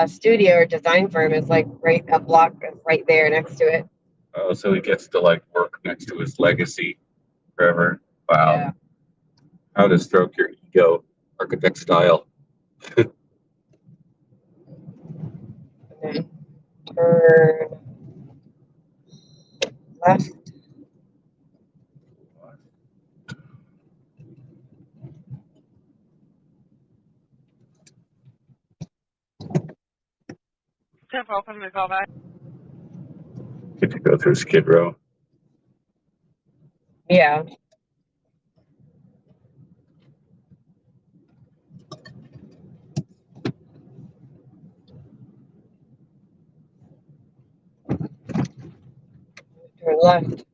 his studio or design firm is like right a block right there next to it. Oh, so he gets to like work next to his legacy forever. Wow. Yeah. How to stroke your ego, architect style. And then turn left. Open the call back. Get to go through Skid Row. Yeah. Turn left.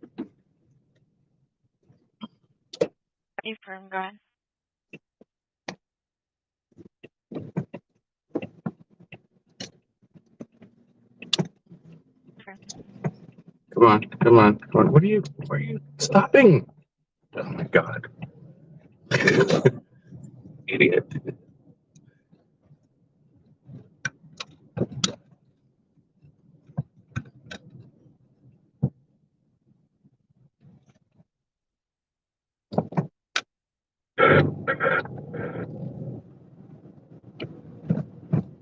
You firm, go ahead. Come on, come on, come on. Where are you stopping? Oh my God. Idiot.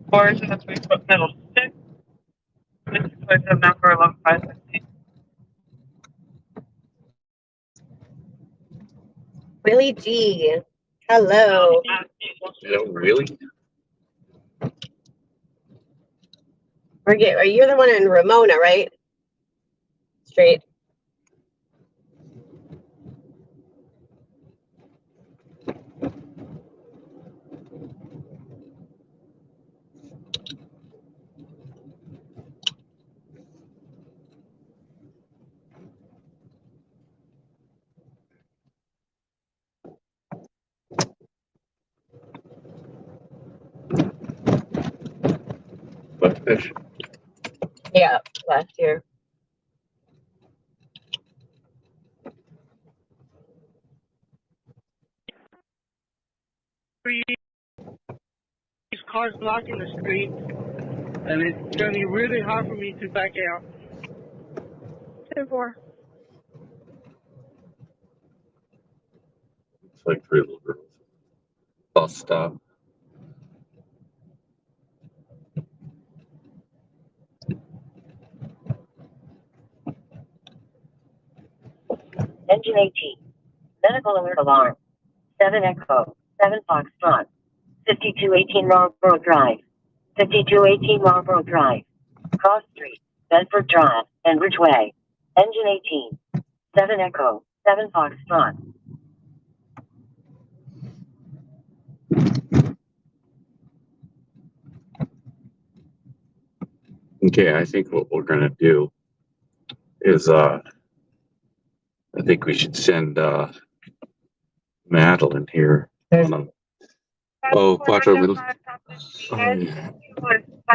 Boris in the 3-foot middle 6. This is the number 115. Willie G. Hello. No, really? Are you the one in Ramona, right? Straight. Blackfish. Yeah, left here. These cars blocking the street, and it's going to be really hard for me to back out. 10-4. It's like three little girls. Bus stop. Engine 18. Medical alert alarm. 7 Echo. 7 Foxtrot. 5218 Marlboro Drive. 5218 Marlboro Drive. Cross Street. Bedford Drive. and Ridgeway. Engine 18. 7 Echo. 7 Foxtrot. Okay, I think what we're gonna do is I think we should send Madeline here on a Quattro Wheels.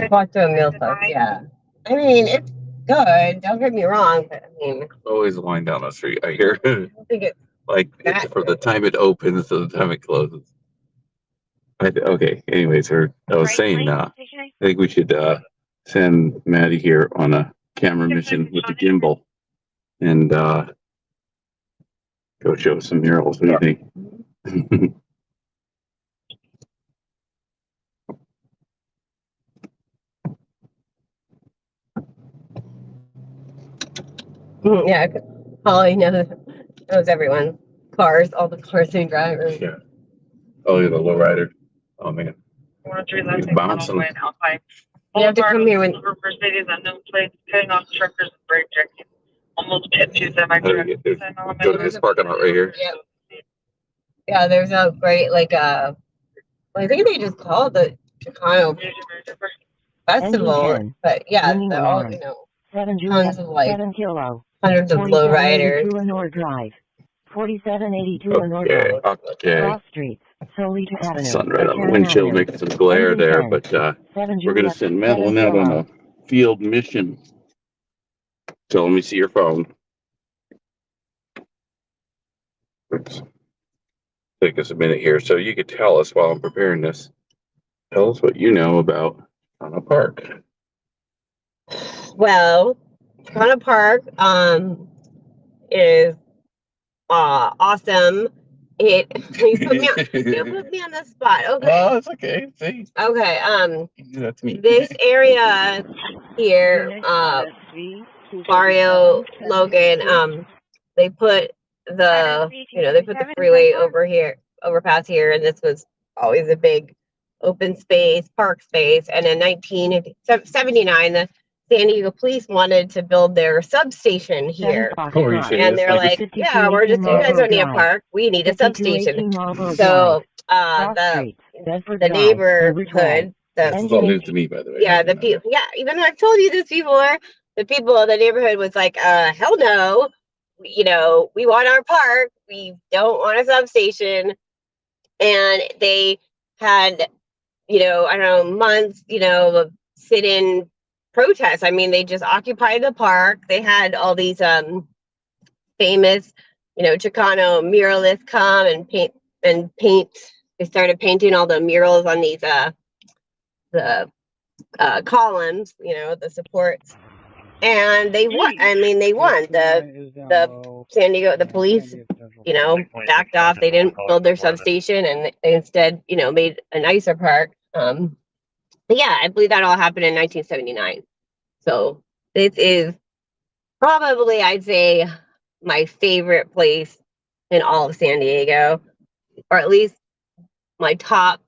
Quattro Milfos, yeah. I mean, it's good. Don't get me wrong, but I mean, Always wind down the street. I hear I don't think it's like that from the time it opens to the time it closes. Okay. Anyways, I was saying I think we should send Maddie here on a camera mission with the gimbal and go show some murals. What do you think? yeah, Holly knows everyone. Cars, all the cars and drivers. Yeah. Oh, you're the lowrider. Oh man. He's bouncing. You have to come here when Mercedes unknown plates, cutting off truckers and brake checking. almost get to the How do we get there? Go to this parking lot right here. Yep. Yeah, there's a great I think they just call it the Chicano Festival, but yeah, all 7 tons Juliet, of 7 Kilo, hundreds of low riders. 4782 Lenore Drive, 4782 Lenore Drive, Cross Streets, Cerrito Avenue, Sun right on the Sharon windshield Avenue. making some glare Engine there, 10, but 7 we're going to Juliet, send 7 Madeline out on Kilo. a field mission. So let me see your phone. Oops. Take us a minute here so you could tell us while I'm preparing this. Tell us what you know about Chicano Park. Well, Chicano Park is awesome. You put me on the spot. Okay. Oh, it's okay. See. Okay. That's me. This area here, Barrio Logan, they put the freeway over here, overpass here, and this was always a big open space, park space. And in 1979, the San Diego police wanted to build their substation here. And they're like, yeah, you guys don't need a park. We need a substation. So the neighborhood, this is all news to me, by the way. yeah, the people, yeah, even though I've told you this before, the people of the neighborhood was like, hell no, we want our park. We don't want a substation. And they had, I don't know, months, of sit-in protests. I mean, they just occupied the park. They had all these famous, Chicano muralists come and paint. They started painting all the murals on these the columns, the supports, and they won. I mean, they won. The San Diego, the police, backed off. They didn't build their substation, and they instead, made a nicer park. But yeah, I believe that all happened in 1979. So this is probably, I'd say, my favorite place in all of San Diego, or at least my top,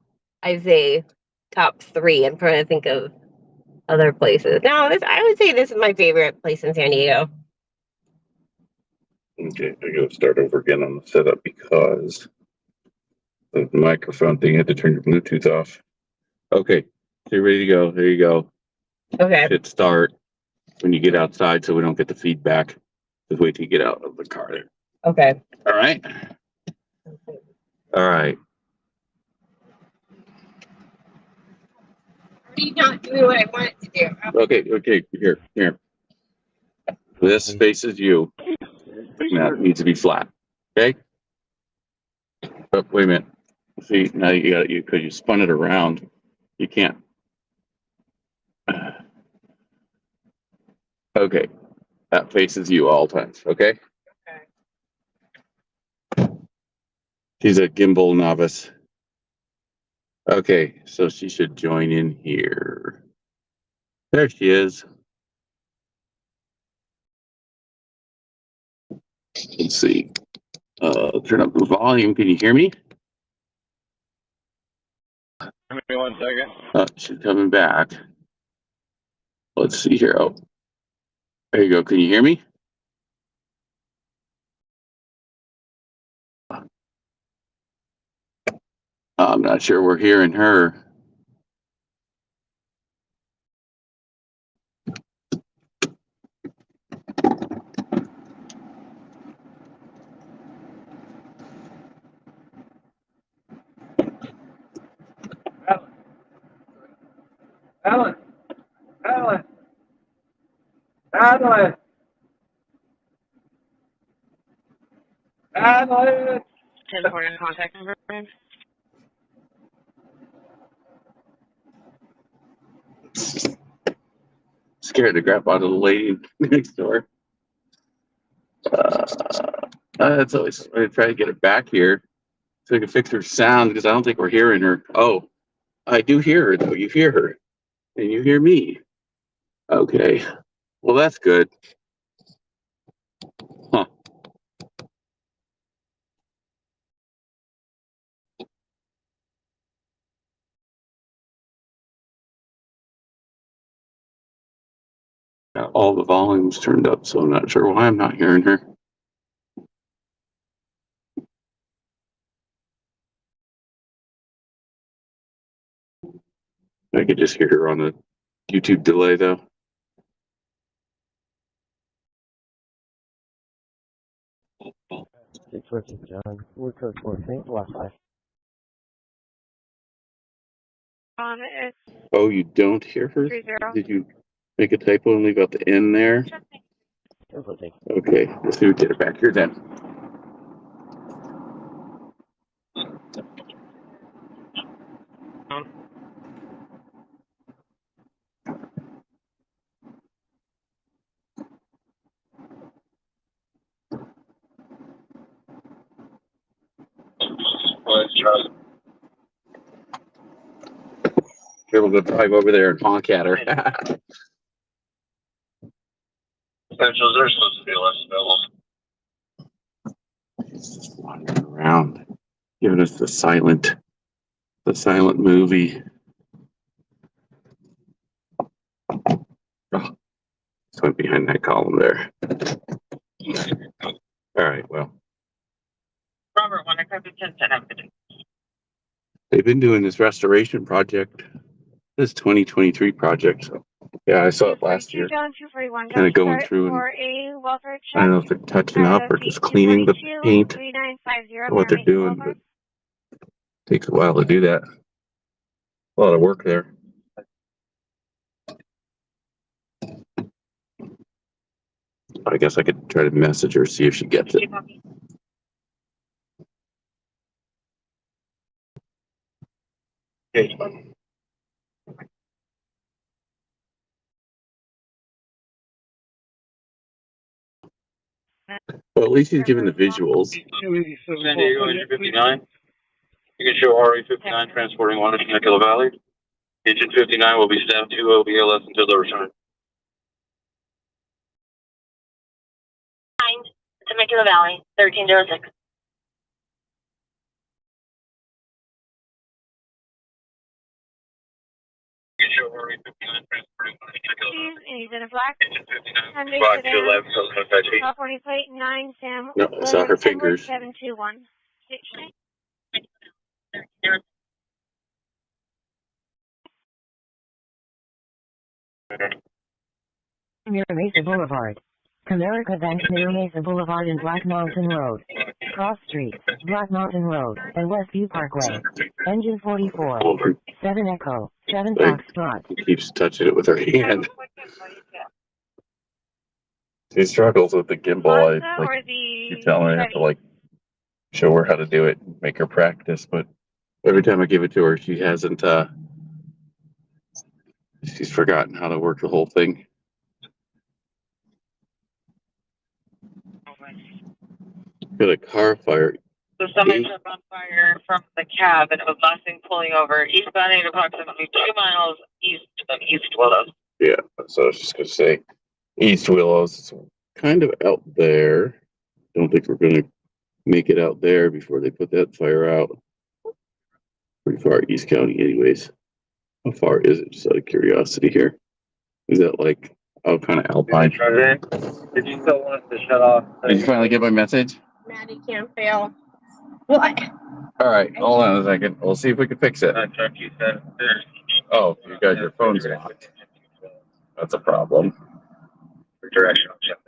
I'd say, top 3. I'm trying to think of other places. No, I would say this is my favorite place in San Diego. Okay, I gotta start over again on the setup because the microphone thing had to turn your Bluetooth off. Okay, so you're ready to go. There you go. Okay. Hit start when you get outside so we don't get the feedback. Just wait till you get out of the car there. Okay. All right. All right. You're not doing what I want it to do. Okay, here. This faces you. Now it needs to be flat. Okay? Oh, wait a minute. See, now you got it, because you spun it around. You can't. Okay. That faces you all times, okay? She's a gimbal novice. Okay, so she should join in here. There she is. Let's see. Turn up the volume. Can you hear me? Give me 1 second. She's coming back. Let's see here. Oh, there you go. Can you hear me? I'm not sure we're hearing her. Alan. 10-point contact number. Scared the crap out of the lady next door. That's always I try to get her back here so I can fix her sound because I don't think we're hearing her. Oh, I do hear her though. You hear her, and you hear me. Okay, well that's good. Huh. Got all the volumes turned up, so I'm not sure why I'm not hearing her. I could just hear her on the YouTube delay, though. It's working, John. We're code 14, last line. It's Oh, you don't hear her? 30. Did you make a typo and leave out the N there? Okay, let's see if we get it back here then. Here, we'll go drive over there and honk at her. Essentials are supposed to be less available. Wandering around, giving us the silent movie. Oh, just went behind that column there. All right, well. Robert, when I come to 10, They've been doing this restoration project, this 2023 project. So, yeah, I saw it last year. Kind of going through and I don't know if they're touching up or just cleaning the paint or what they're doing, but it takes a while to do that. A lot of work there. I guess I could try to message her, see if she gets it. Well, at least he's giving the visuals. San Diego engine 59. You can show RE59 transporting water to Temecula Valley. Engine 59 will be staffed 2 OBLS until the return. Temecula Valley, 1306. You can show RE59 transporting water to Temecula Valley. He's in a black. Engine 59. Black to 11, Coconut Patchy. California plate 9 Sam. No, I saw her fingers. 721. Near Mesa Boulevard. Comerica Bank near Mesa Boulevard and Black Mountain Road. Cross Street, Black Mountain Road, and Westview Parkway. Engine 44. 7 Echo. 7 Foxtrot. She keeps touching it with her hand. She struggles with the gimbal. I keep telling her I have to show her how to do it, make her practice. But every time I give it to her, she hasn't. She's forgotten how to work the whole thing. Got a car fire. So somebody set on fire from the cab, and it was last thing pulling over eastbound at approximately 2 miles east of East Willows. Yeah, so I was just gonna say East Willows. It's kind of out there. Don't think we're gonna make it out there before they put that fire out. Pretty far East County, anyways. How far is it? Just out of curiosity here. Is that out kind of alpine? Did you still want us to shut off? Did you finally get my message? MaddyCam fail. What? All right, hold on a second. We'll see if we can fix it. Oh, you got your phone's locked. That's a problem. Directional check.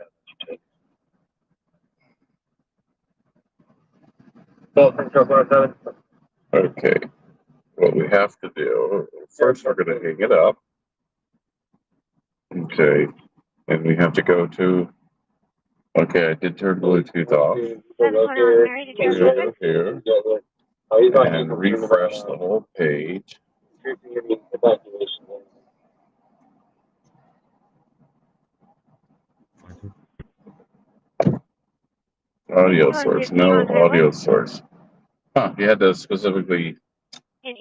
Okay. What we have to do, first we're going to hang it up. Okay. And we have to go to, okay, I did turn Bluetooth off. Here. And refresh the whole page. Audio source, no audio source. Huh, you had to specifically.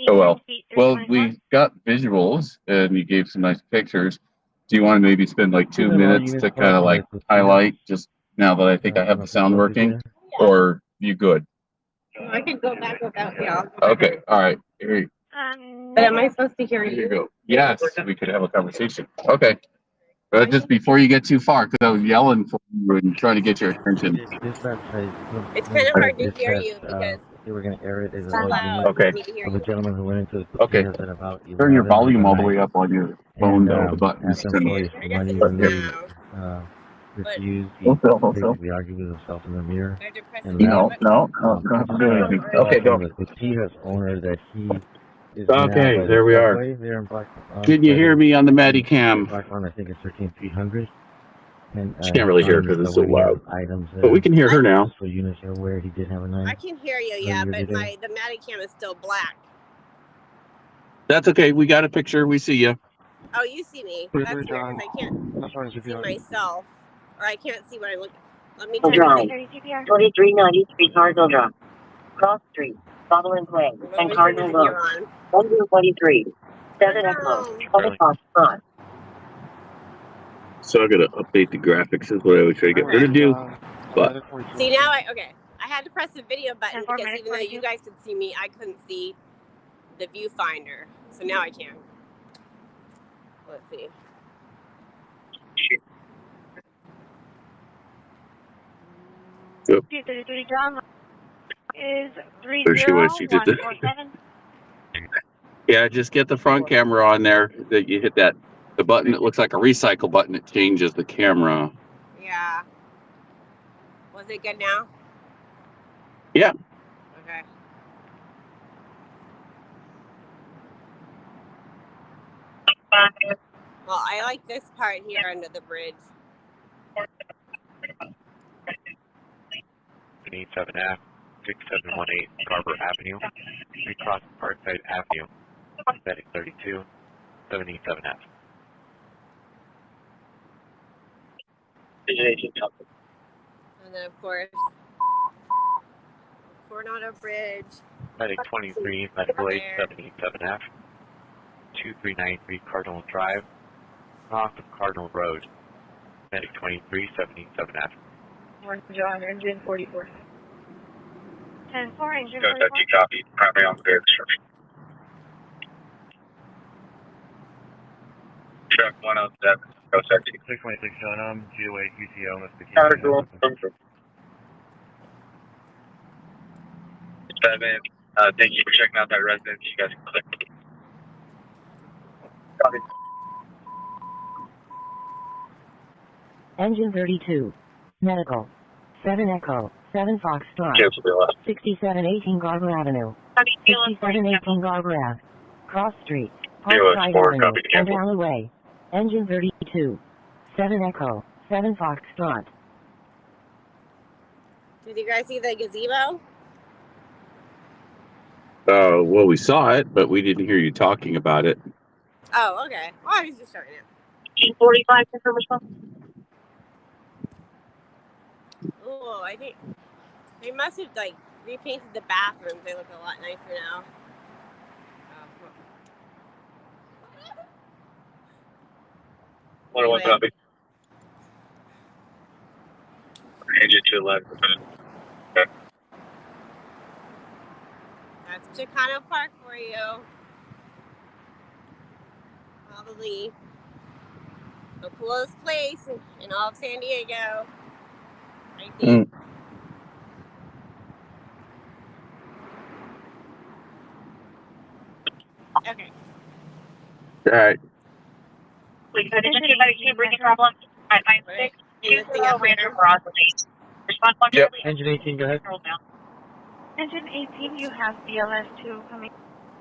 Oh, well. Well, we got visuals and you gave some nice pictures. Do you want to maybe spend 2 minutes to kind of highlight just now that I think I have the sound working? Or you good? I can go back without y'all. Okay, all right. Here you But am I supposed to hear you? go. Yes, we could have a conversation. Okay. Just before you get too far, because I was yelling for you and trying to get your attention. It's kind of hard to hear you because they were going to air it as it's a too live loud unit Okay. for me to hear of a you. gentleman who went into the Okay. casinos at about 11 Turn your volume all the overnight way up on your phone, though, the buttons. asked him for his I guess money it's when they now. refused. He Also. basically argued with himself in the mirror I have to press the and video left. No, button. don't have to do anything. Okay, go. The Tia's owner that he is Okay, now by there the we are. subway there in Black. Can you hear me on the MaddyCam? Blackburn, I think it's 13300. And She can't really hear because it's so loud. Items But we can hear her now. so units are aware he did have a knife. I can hear you, yeah, but the MaddyCam is still black. That's okay. We got a picture. We see you. Oh, you see me. That's weird because I can't see myself, or I can't see what I'm looking. Let me Drive. 2393 Cardinal Drive. Cross Street, Sutherland Way, and Cardinal Road. 123. 7 Echo. 7 Fox Front. So I got to update the graphics. Is what I was trying to get her to do. But see now, I had to press the video button because even though you guys could see me, I couldn't see the viewfinder. So now I can. Let's see. Yep. 233 John is There she was. She did 30147. Yeah, just get the front camera on there. That you hit the button that looks like a recycle button. It changes the camera. Yeah. Was it good now? Yeah. Okay. Well, I like this part here under the bridge. 7F, 6718 Garber Avenue, recross Parkside Avenue, Medic 32, 77F. And then, of course, Coronado Bridge. Medic 23, Medical Aid 77F, 2393 Cardinal Drive, off of Cardinal Road, Medic 23, 77F. John, engine 44. 10-4, engine 44. Copy. Primary on clear construction. Truck 107. Go 626 John, GOA QTL, Mr. Key. 7. Thank you for checking out that residence. You guys can click. Copy. Engine 32. Medical. 7 Echo. 7 Foxtrot. 6718 Garber Avenue. 6718 Garber Ave. Cross Street. Parkside Avenue. And alleyway. Engine 32. 7 Echo. 7 Foxtrot. Did you guys see the gazebo? Well, we saw it, but we didn't hear you talking about it. Oh, okay. Well, I was just showing it. 45 confirmation. Oh, I think they must have like repainted the bathrooms. They look a lot nicer now. One copy. Engine 211. Okay. That's Chicano Park for you. Probably the coolest place in all of San Diego, I think. Okay. All right. Wait, so does anybody see a breathing problem? 556 Random Broadway. Response one. Yep. Engine 18, go ahead. Engine 18, you have BLS2 coming.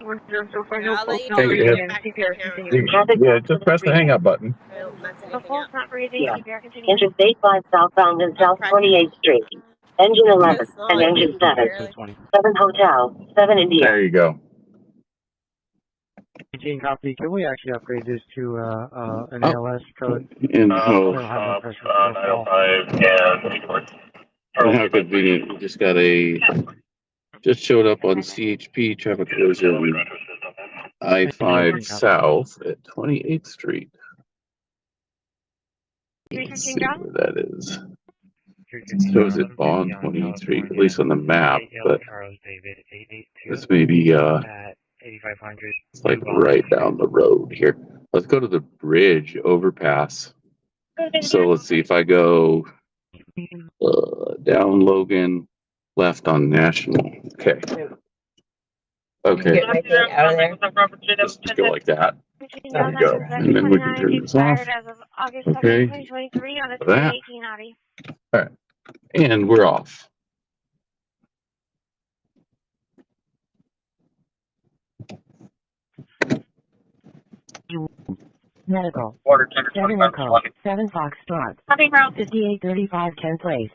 We're so far, I'll let you know Thank when you. you get back to the CPR camera. continuing. Yeah, just press the hang up button. I don't mess The anything pulse up. not breathing, Yeah. CPR continuing. Interstate 5 southbound and South 28th Street. Engine 11 and engine 7. 7 Hotel, 7 India. There you go. 18 copy. Can we actually upgrade this to an ALS code? Info. High blood pressure. 905 and How convenient. We just got just showed up on CHP traffic collision I-5 South at 28th Street. Let's see where that is. It shows it on 28th Street, at least on the map, but this may be it's like right down the road here. Let's go to the bridge overpass. So let's see if I go down Logan, left on National. Okay. Okay. Get my thing out of there. Just go like that. There you go. And then we can turn this off. Okay. For that. All right. And we're off. Medical. 7 Echo. 7 Foxtrot. 5835 10 Place.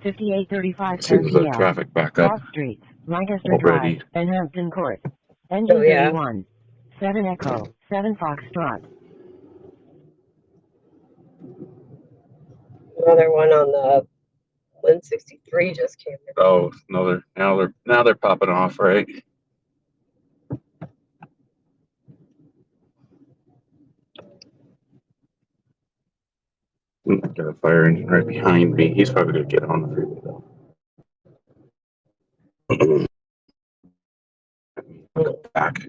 5835 10 PL. Traffic back up. Cross Streets. Lancaster Already. Drive. And Hampton Court. Engine 31. 7 Echo. 7 Foxtrot. Another one on the 163 just came in. Oh, no, now they're popping off, right? Got a fire engine right behind me. He's probably gonna get on the freeway though. Back.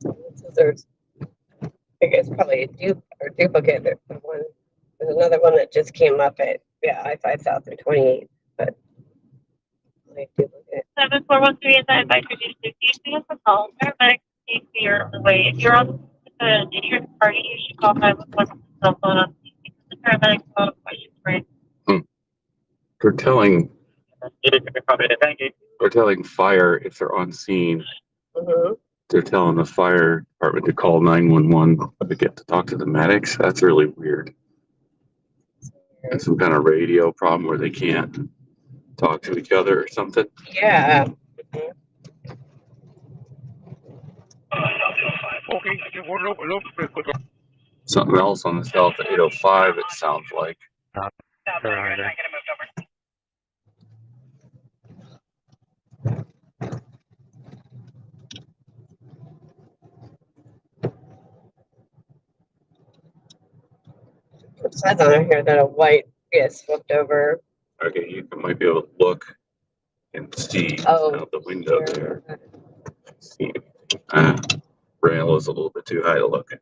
So there's, I guess probably a duplicate. There's another one that just came up at I-5 South or 28, but like duplicate. 7413 is that advisory district. You have a call. Paramedics take your way. If you're on the dangerous party, you should call 511 cell phone on the paramedics phone questions, right? They're telling fire if they're on scene. Mm-hmm. They're telling the fire department to call 911 to get to talk to the medics. That's really weird. That's some kind of radio problem where they can't talk to each other or something. Yeah. Something else on the south at 805, it sounds like. It says on here that a white is flipped over. Okay, you might be able to look and see out the window there. See, rail is a little bit too high to look at.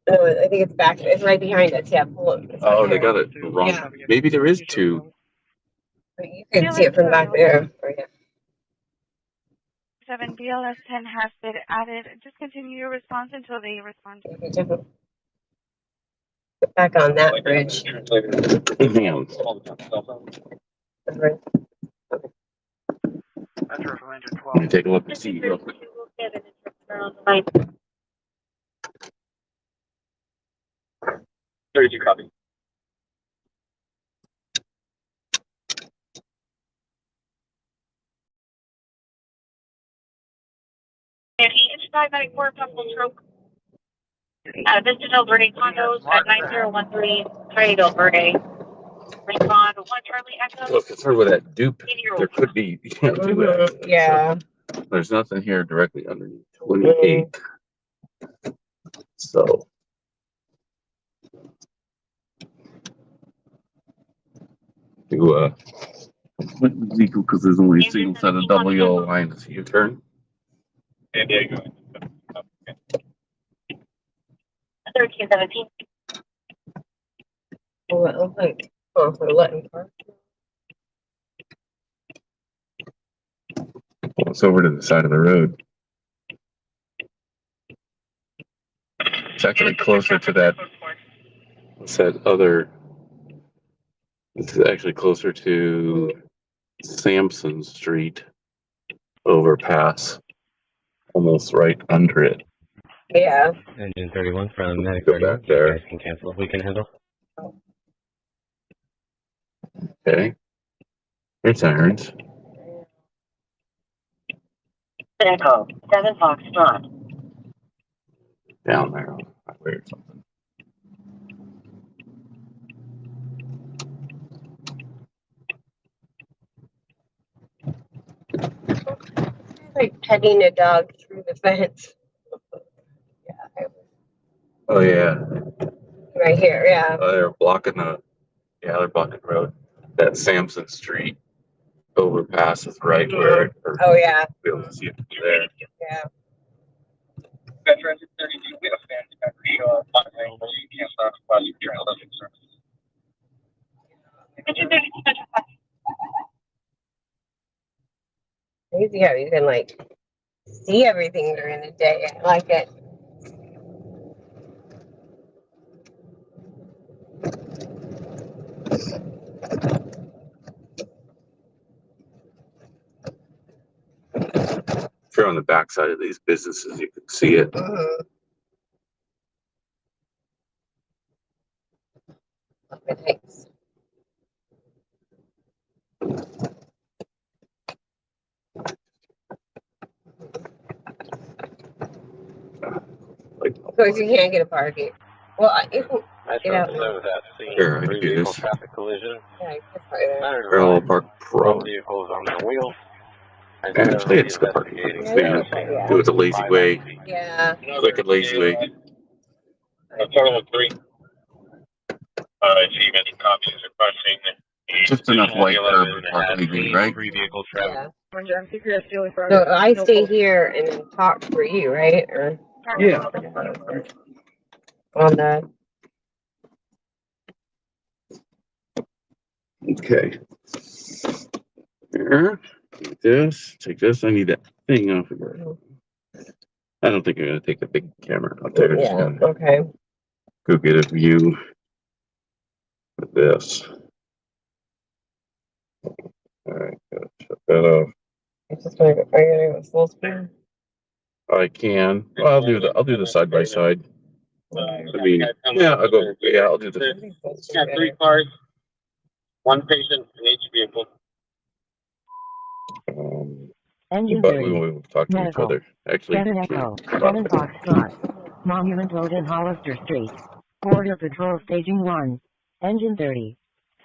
No, I think it's back. It's right behind us. Yeah, pull it. Oh, they got it wrong. Yeah. Maybe there is two. But you can see it from back there. Right here. 7 BLS 10 has been added. Just continue your response until they respond. Get back on that bridge. Hang on. Let me take a look and see real quick. 32 copy. And he is diabetic for possible stroke. Vincent Alberti condos at 9013 Cerrito Verde. Respond 1 Charlie Echo. Look, it's hard with that dupe. There could be, yeah. So there's nothing here directly underneath 28. So. Do completely legal because there's only a single set of double yellow lines. You turn. San Diego. 1317. Oh, it looks like we're letting park. Well, it's over to the side of the road. It's actually closer to that. What's that other? It's actually closer to Sampson Street overpass, almost right under it. Yeah. Engine 31 from Medic 31. Back there. You guys can cancel if we can handle. Okay. Here's irons. Echo, 7 Foxtrot. Down there on the highway or something. Like petting a dog through the fence. Yeah. Oh yeah. Right here, yeah. Oh, they're blocking the road. That's Sampson Street. overpass is right where Oh, yeah. be able to see it from there. Yeah. Transit 32, we have fans at Cerrito Parkway, so you can't stop bus transit service. Crazy how you can, like, see everything during the day. I like it. If you're on the backside of these businesses, you can see it. Thanks. Of course, you can't get a parking. Well, you can get out. Sure, I can do this. Traffic collision. Yeah, you can park there. Parallel park pro. Vehicles on their wheels. Actually, it's the parking. Do it the lazy way. Yeah. Quick and lazy way. Total of 3. If you any copies requesting Just enough white curb to park legally, right? Yeah. So I stay here and then talk for you, right? Or Yeah. on the. Okay. Here. Take this. Take this. I need that thing off of here. I don't think I'm gonna take the big camera out there. Yeah. Okay. Go get a view of this. All right. Gotta shut that off. It's just gonna go. Are you gonna go full screen? I can. Well, I'll do the side by side. I mean, yeah, I'll go. Yeah, I'll do the. got 3 cars, 1 patient in each vehicle. Engine But 30. we won't talk to each Medical. other. Actually, 7 Echo. 7 Foxtrot. Monument Road and Hollister Street. Border Patrol Staging 1. Engine 30.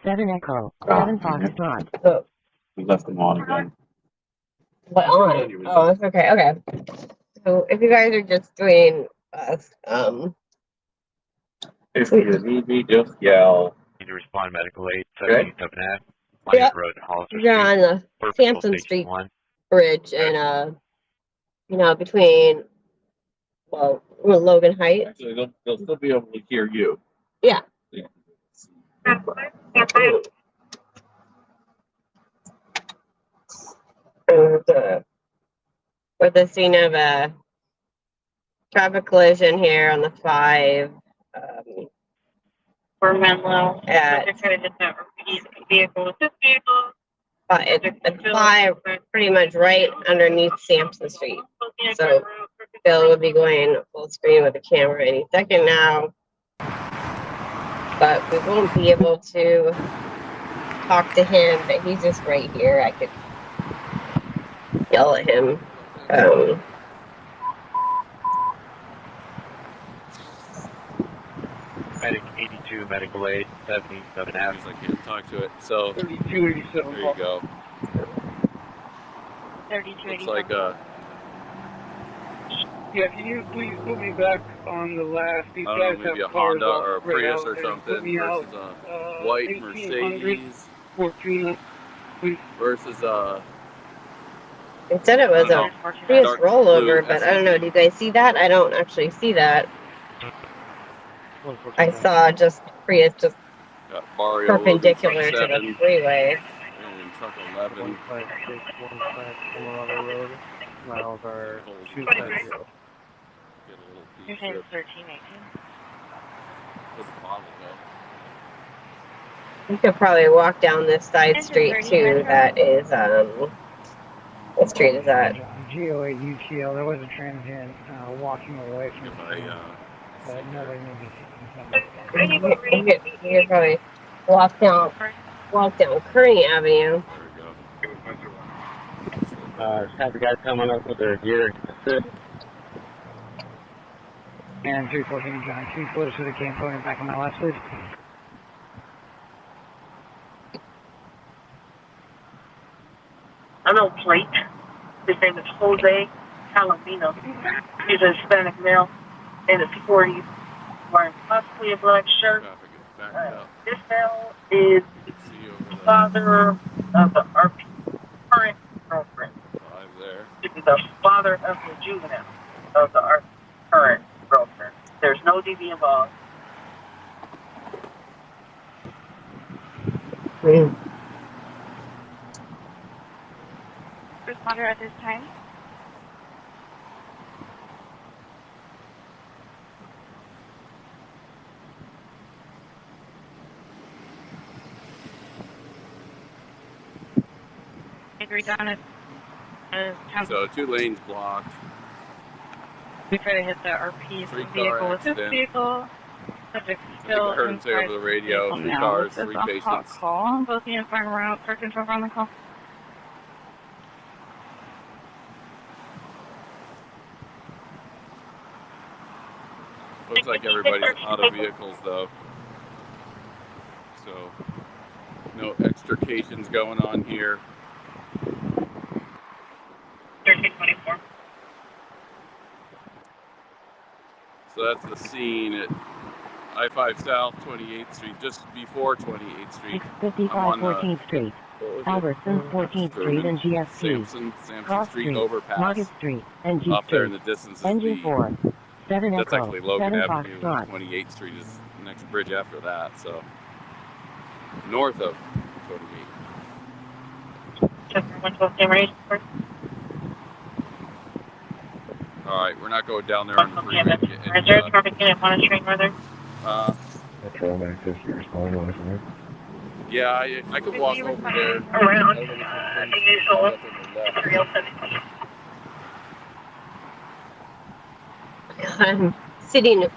7 Echo. 7 Foxtrot. So, we left them on again. what on? Oh, that's okay. Okay. So if you guys are just doing if you need me, just yell. Need to respond medical aid, Okay. 77 Ave. Monument Road and Hollister Street. you're on the Sampson Street Bridge and you know, between Logan Heights. Actually, they'll still be able to hear you. Yeah. Yeah. With the scene of a traffic collision here on the 5. For Menlo. At They're trying to get that vehicle with this vehicle. it's 5, pretty much right underneath Sampson Street. So Bill will be going full screen with the camera any second now. But we won't be able to talk to him, but he's just right here. I could yell at him. Medic 82, medical aid, 77 Ave. I can't talk to it. So 3287. there you go. 3287. Looks like Yeah, can you please put me back on the last? These I guys don't know, maybe a have cars Honda or a all spread Prius out or there. something Put me out, versus a white 1800 Mercedes Fortuna, please. versus a. It said it was a Prius rollover, but I don't know. Do you guys see that? I don't actually see that. I saw just Prius just Barrio perpendicular Logan, to the freeway. and truck 11. 15615 Coronado Road. Miles are 250. Get a little piece You're saying of 1318? this bottle though. You could probably walk down this side street too. That is what street is that? GOA UTL. There was a transient walking away from but nobody maybe You could probably walk down Kearney Avenue. Have the guys coming up with their gear and assist. And 314 John, 2 close to the camp phone back on my left, please. I know plate. His name is Jose Calabino. He's a Hispanic male in his 40s, wearing possibly a black shirt. This male is the father of the r.v.s. the juvenile of our current broker. There's no DV involved. Responder at this time. Agree down at So 2 lanes blocked. we try to hit the RP vehicle with this vehicle. Subject still I heard him say over the radio, 3 cars, 3 patients. Call. Both units are en route. Sergeant over on the call. Looks like everybody's out of vehicles though. So no extrications going on here. 1324. So that's the scene at I-5 South, 28th Street, just before 28th Street. 55 14th Street, Albertsons 14th Street and GSP, Sampson Cross Street overpass. Market Street, and G Off there in Street. the distance is Engine 4, 7 that's Echo, actually Logan 7 Avenue. Foxtrot. 28th Street is the next bridge after that, so north of 28. Check for 112 camera report. All right, we're not going down there on the freeway. Reserve traffic unit monitoring northern. Patrol access to respond to it. Yeah, I could walk over there. Around usual 317. I'm sitting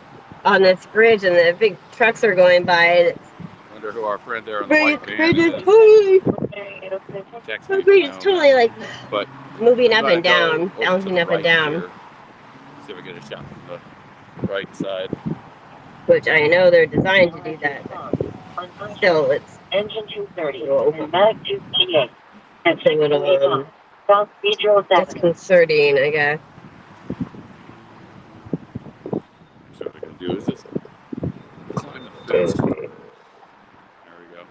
on this bridge and the big trucks are going by. And it's Wonder who our friend there on the white van bridge is is. totally, the bridge is totally like But moving up I'm and gonna down, go over to bouncing the up and right down. here. See if I get a shot from the right side. Which I know they're designed to do that. But still, it's Engine 230 and Mag 228. it's a little South Beach Road 7. disconcerting, I guess. So what I can do is just climb the fence. There we go.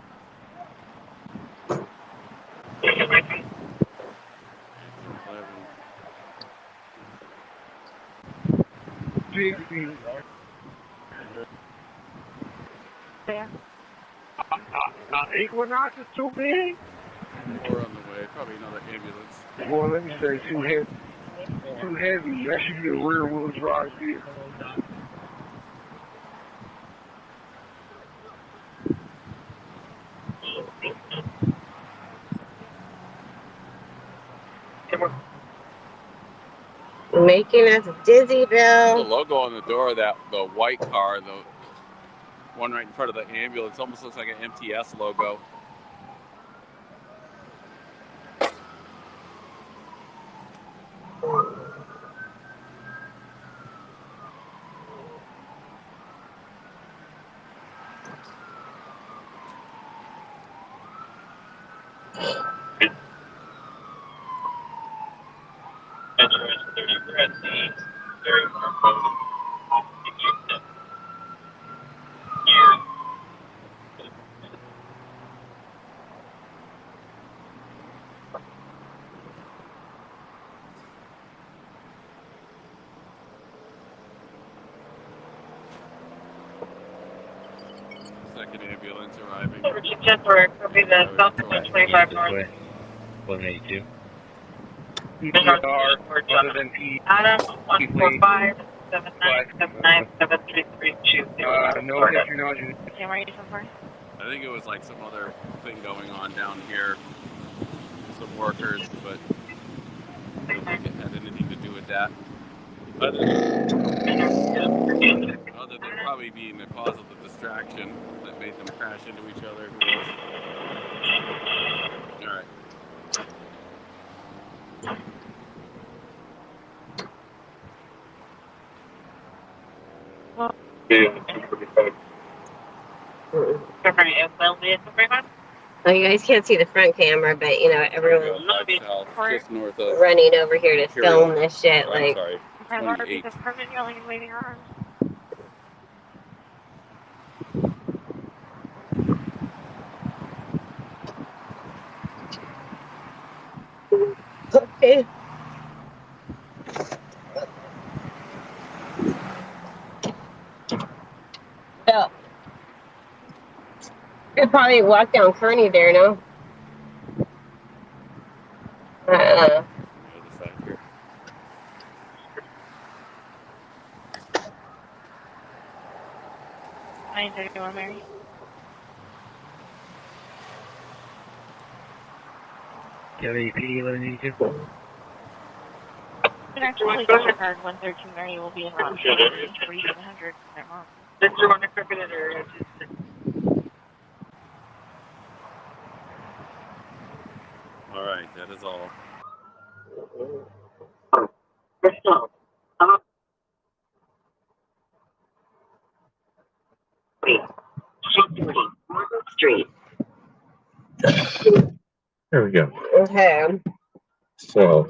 Yeah. Equinox is too big? More on the way. Probably another ambulance. Well, let me say too heavy. Too heavy. That should be a rear wheel drive vehicle. Making us dizzy, There's a Bill. logo on the door of that the white car, the one right in front of the ambulance. Almost looks like an MTS logo. Second ambulance arriving. Temporary, copy the South 125 north. 182. Other than P. Adam 145 7979 7332. No technology. Camera ready so far? I think it was like some other thing going on down here. Some workers, but I don't think it had anything to do with that. Other than probably being the cause of the distraction that made them crash into each other. Who knows? All right. Oh, you guys can't see the front camera, but you know everyone's Just north of running over here to film this shit. I'm Like, sorry, 28. Department yelling and waving our arms. okay. probably walk down Kearney there, no? The other side here. Mary. WP 1182. Actually, disregard 113 Mary will be in route 4700. That's the one equipment area. All right, that is all. Street. There we go. Okay. So,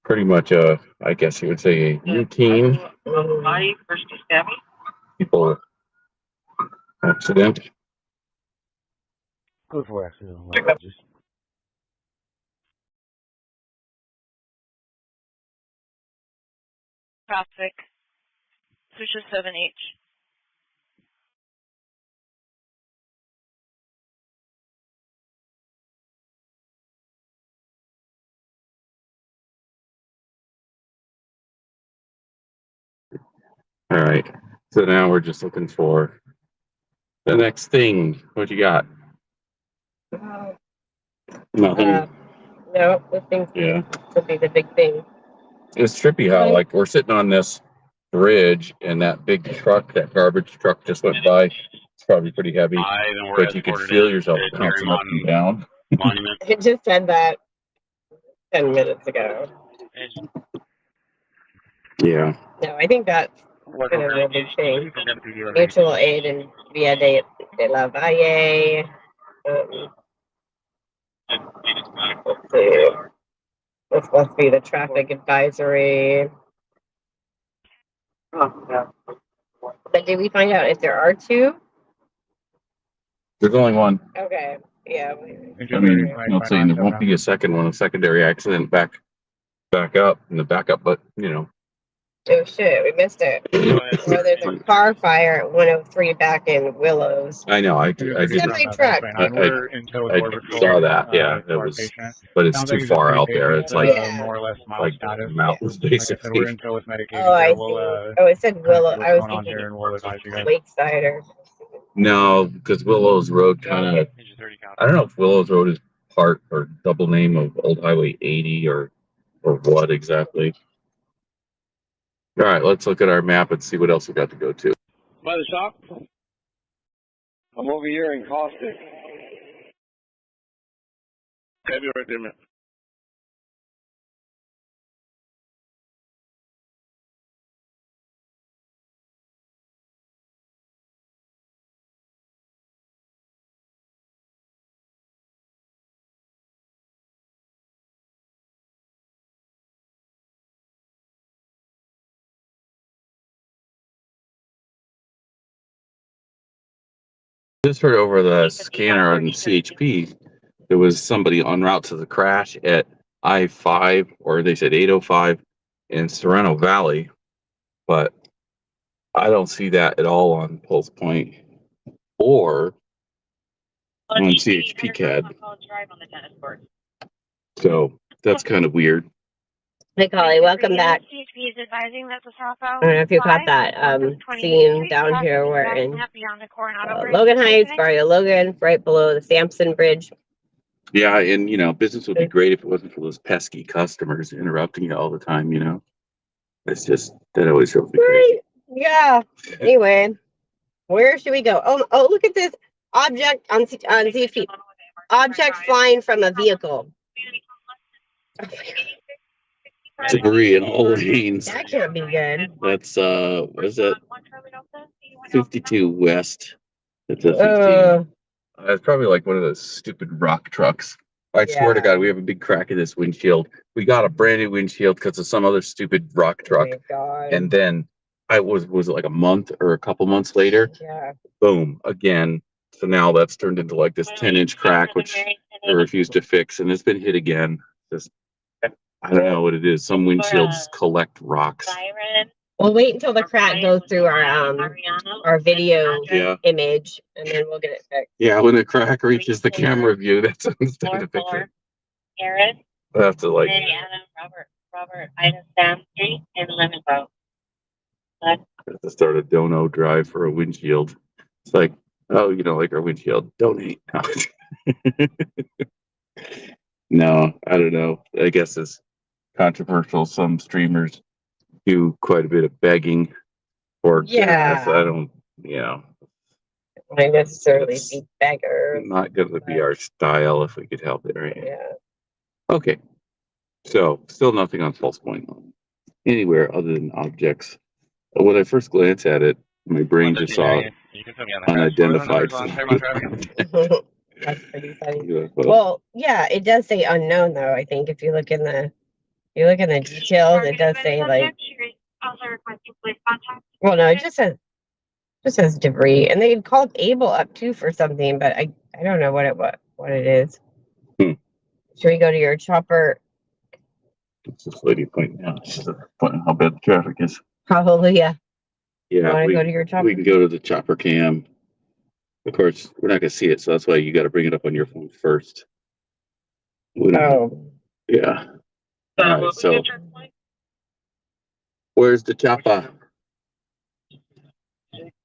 pretty much I guess you would say a routine people accident. Go for accident. Traffic. Switch 7H. All right. So now we're just looking for the next thing. What you got? Nothing. No, this thing could be the big thing. It's trippy how like we're sitting on this bridge and that big truck, that garbage truck just went by. It's probably pretty heavy, but you could feel yourself bouncing up and down. It just said that 10 minutes ago. Yeah. No, I think that's gonna be a big thing. Mutual aid and Via de la Valle. Let's see. This must be the traffic advisory. But did we find out if there are two? There's only one. Okay. Yeah. I mean, not saying there won't be a second one, a secondary accident back up in the backup, but you know. Oh shit, we missed it. Well, there's a car fire at 103 back in Willows. I know, I did. Semi-truck. I saw that. Yeah, it was, but it's too far out there. It's like more or less like mountains, basically. Oh, I see. Oh, it said Willow. I was thinking Lakeside or. No, because Willows Road kind of. I don't know if Willows Road is part or double name of Old Highway 80 or what exactly. All right, let's look at our map and see what else we got to go to. By the shop? I'm over here in Caustic. Okay, be right there, man. Just heard over the scanner on CHP, there was somebody en route to the crash at I-5, or they said 805 in Cerrito Valley, but I don't see that at all on Pulse Point or on CHP CAD. So that's kind of weird. Hey, Collie, welcome back. CHP is advising that the southbound I don't know if you caught that scene down here. We're in Logan Heights, Barrio Logan, right below the Sampson Bridge. Yeah, and you know, business would be great if it wasn't for those pesky customers interrupting you all the time. You know, it's just that always feels crazy. Yeah. Anyway, where should we go? Oh, look at this object on CHP. Object flying from a vehicle. Debris in all lanes. That can't be good. That's what is that? 52 West. It's a 15. It's probably like one of those stupid rock trucks. I swear to God, we have a big crack in this windshield. We got a brand new windshield because of some other stupid rock truck. Oh my God. And then I was it like a month or a couple months later? Yeah. Boom, again. So now that's turned into like this 10-inch crack, which I refuse to fix, and it's been hit again. Just I don't know what it is. Some windshields collect rocks. We'll wait until the crack goes through our video image, and then we'll get it fixed. Yeah, when the crack reaches the camera view, that's when it's time to fix it. Garrett. I have to like. Robert, Ida Sam Street in Lemonbow. I have to start a dono drive for a windshield. It's like, oh, you don't like our windshield? Donate. No, I don't know. I guess it's controversial. Some streamers do quite a bit of begging for gas. I don't, Might necessarily be beggar. Not going to be our style if we could help it, right? Yeah. Okay. So, still nothing on Pulse Point anywhere other than objects. When I first glanced at it, my brain just saw unidentified. That's pretty funny. Well, yeah, it does say unknown though. I think if you look in the details, it does say like. Well, no, it just says debris, and they called Able up too for something, but I don't know what it is. Should we go to your chopper? It's this lady pointing out. She's pointing how bad the traffic is. Probably, yeah. Yeah, want to go to your chopper? We can go to the chopper cam. Of course, we're not going to see it, so that's why you got to bring it up on your phone first. Yeah. All right, so where's the chopper?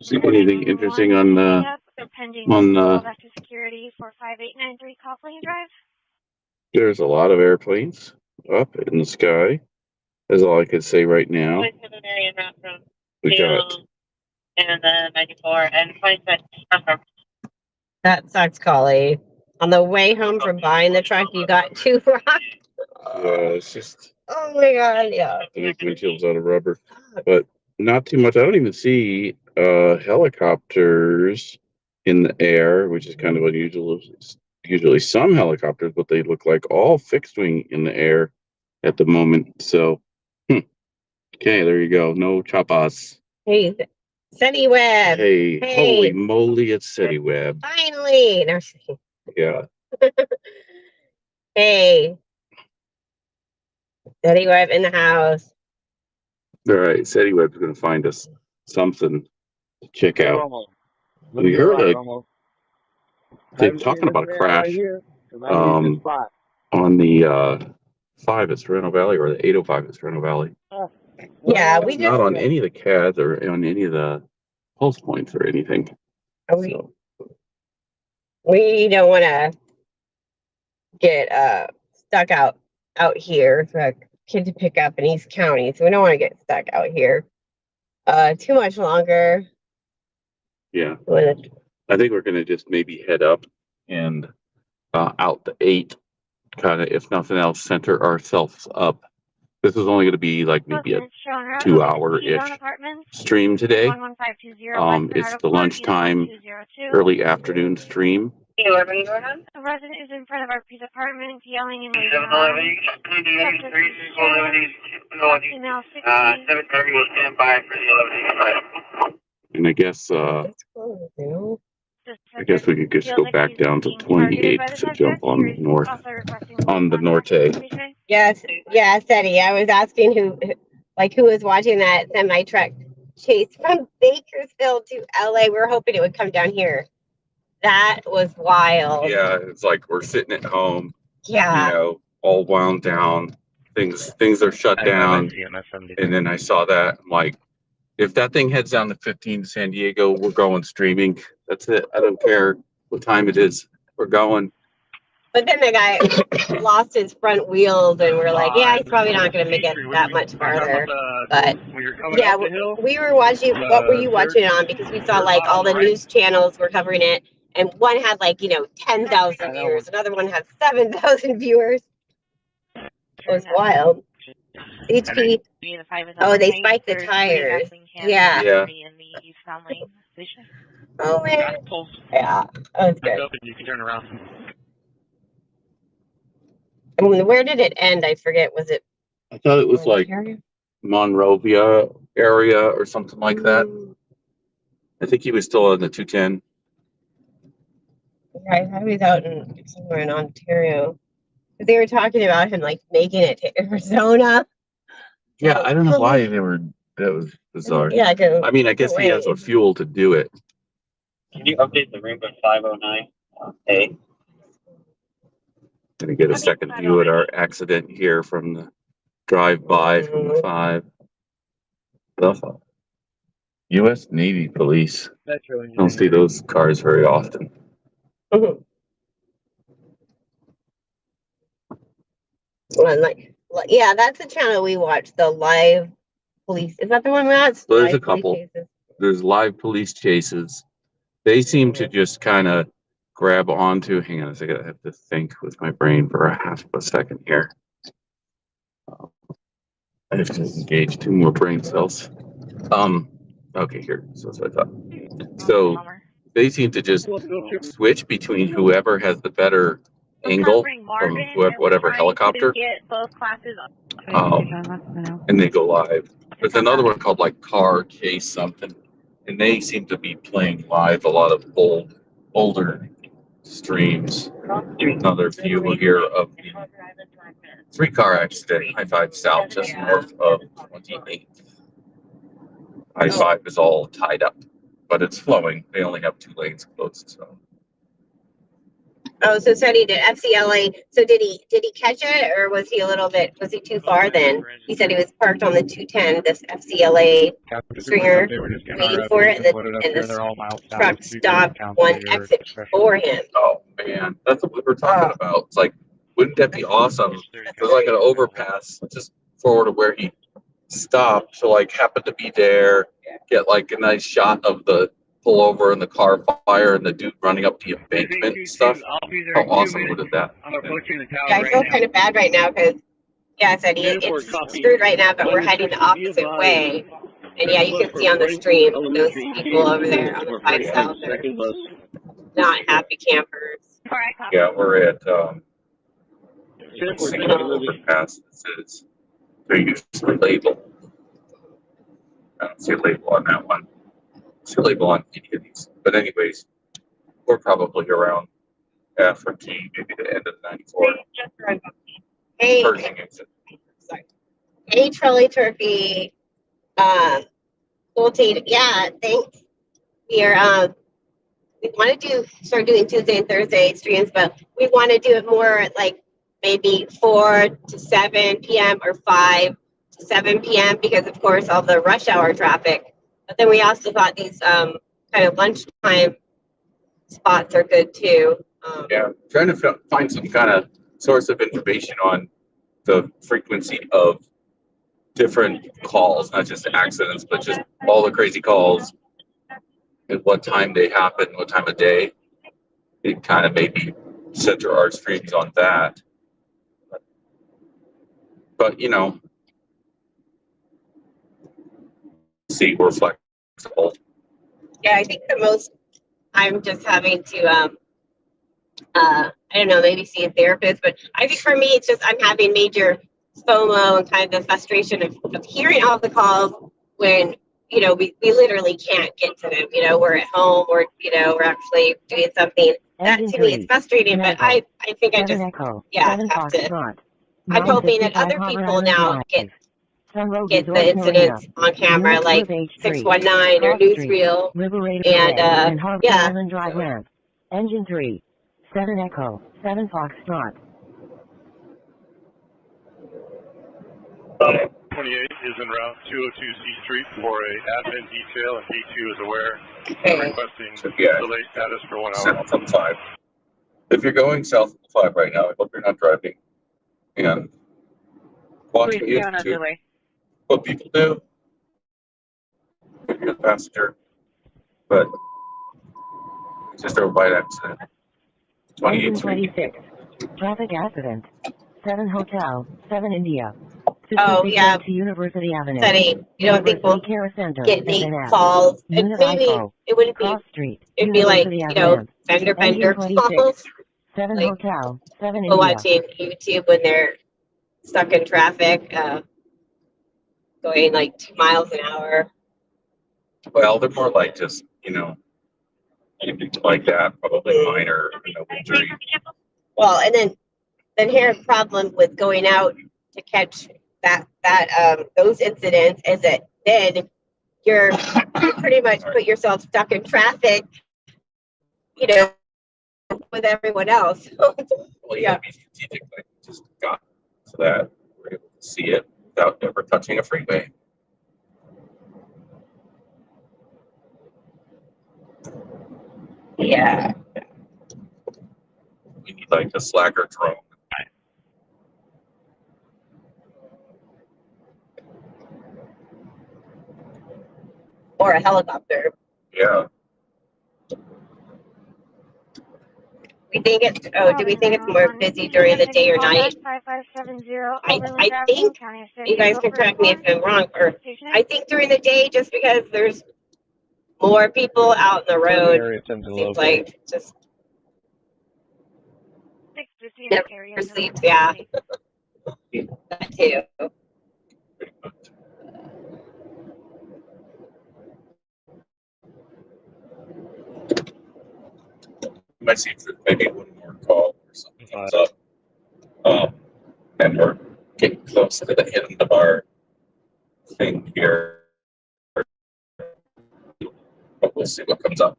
See anything interesting on back to security for 5893 Coughlin Drive? There's a lot of airplanes up in the sky. That's all I can say right now. We got and the 94 and 26. That sucks, Collie. On the way home from buying the truck, you got 2 rocks. It's just. Oh my god, yeah. To make windshields out of rubber, but not too much. I don't even see helicopters in the air, which is kind of unusual. Usually some helicopters, but they look like all fixed wing in the air at the moment. So, okay, there you go. No choppas. Hey, CityWeb. Hey, holy moly, it's CityWeb. Finally. No, yeah. Hey. CityWeb in the house. All right, CityWeb's going to find us something to check out. We heard they're talking about a crash on the 5 at Cerrito Valley or the 805 at Cerrito Valley. Yeah, not on any of the CADs or on any of the pulse points or anything. We don't want to get stuck out here for a kid to pick up in East County, so we don't want to get stuck out here too much longer. Yeah, I think we're going to just maybe head up and out the 8, kind of, if nothing else, center ourselves up. This is only going to be like maybe a 2-hour-ish stream today. It's the lunchtime, early afternoon stream. A resident is in front of our police apartment yelling and waving around. Email 7:30 will stand by for the 11:85. And I guess we could just go back down to 28th to jump on the Norte. Yes, Eddie. I was asking who was watching that semi truck chase from Bakersfield to LA. We were hoping it would come down here. That was wild. Yeah, it's like we're sitting at home. Yeah. All wound down. Things are shut down. And then I saw that. I'm like, if that thing heads down to 15 to San Diego, we're going streaming. That's it. I don't care what time it is. We're going. But then the guy lost his front wheels, and we're like, yeah, he's probably not going to make it that much farther. But yeah, we were watching. What were you watching it on? Because we saw like all the news channels were covering it, and one had like 10,000 viewers, another one had 7,000 viewers. It was wild. HP. Oh, they spiked the tires. Yeah. Oh man. Yeah, that was good. You can turn around. And where did it end? I forget. Was it? I thought it was like Monrovia area or something like that. I think he was still on the 210. Yeah, I thought he was out somewhere in Ontario. They were talking about him like making it to Arizona. Yeah, I don't know why they were That was bizarre. Yeah, I mean, I guess he has a fuel to do it. Can you update the Rainbow 509 A? Gonna get a second view at our accident here from the drive-by from the 5. The U.S. Navy Police. Don't see those cars very often. Yeah, that's the channel we watch. The live police. Is that the one we watch? So there's a couple. There's live police chases. They seem to just kind of grab onto. Hang on a second. I have to think with my brain for a half of a second here. I have to engage 2 more brain cells. Okay, here. So that's what I thought. So they seem to just switch between whoever has the better angle from whatever helicopter. And they go live. There's another one called like Car Chase something, and they seem to be playing live a lot of older streams. Another view here of the 3-car accident, I-5 South, just north of 28th. I-5 is all tied up, but it's flowing. They only have 2 lanes closed, so. Oh, so Sonny did FCLA. So did he catch it, or was he too far then? He said he was parked on the 210, this FCLA stringer, waiting for it, and this truck stopped one exit before him. Oh man, that's what we were talking about. It's like, wouldn't that be awesome? There's like an overpass just forward of where he stopped, so like happened to be there, get like a nice shot of the pull over and the car fire and the dude running up the embankment and stuff. How awesome would that been? Yeah, I feel kind of bad right now because, yeah, I said it's screwed right now, but we're heading the opposite way. And yeah, you can see on the stream those people over there on the 5 South are not happy campers. Yeah, we're at overpass. This is they're usually labeled. I don't see a label on that one. It's a label on any of these. But anyways, we're probably around F or G, maybe the end of 94. Hey, hey, Trolley Turkey. Yeah, thanks. We want to start doing Tuesday and Thursday streams, but we want to do it more at like maybe 4 to 7 p.m. or 5 to 7 p.m. because of course all the rush hour traffic. But then we also thought these kind of lunchtime spots are good too. Yeah, trying to find some kind of source of information on the frequency of different calls, not just accidents, but just all the crazy calls and what time they happen, what time of day. It kind of maybe center our streams on that. But, you know, see, we're flexible. Yeah, I think the most I'm just having to, I don't know, maybe see a therapist, but I think for me, it's just I'm having major FOMO and kind of the frustration of hearing all the calls when, you know, we literally can't get to them. You know, we're at home or, you know, we're actually doing something. That to me is frustrating, but I think I just, have to. I'm hoping that other people now get the incidents on camera, like 619 or Newsreel, and Island Drive ramp. Engine 3, 7 Echo, 7 Foxtrot. 28 is en route 202 C Street for a admin detail, and D2 is aware. Requesting delay status for 1 hour. South of 5. If you're going south of 5 right now, I hope you're not driving. And watching YouTube. What people do. If you're a passenger, but it's just a wide accident. 26. Traffic accident. 7 Hotel, 7 India. Oh, yeah. To University Avenue. Setting, you know, people get late calls. And maybe it wouldn't be, it'd be like, you know, fender calls. 7 like, Hotel, 7 India. Watching YouTube when they're stuck in traffic, going like 2 miles an hour. Well, they're more like just, you know, anything like that, probably minor, you know, injury. Well, and then the inherent problem with going out to catch those incidents is that then you're pretty much put yourself stuck in traffic, you know, with everyone else. Well, yeah, be strategic. Like, just got so that we're able to see it without ever touching a freeway. Yeah. We need like a slacker drone. Or a helicopter. Yeah. We think it's, do we think it's more busy during the day or night? 5570 I think, you guys can correct me if I'm wrong, or I think during the day just because there's more people out in the road. Seems like just never sleeps, yeah. That too. You might see maybe one more call or something comes up. And we're getting close to the end of our thing here. But we'll see what comes up.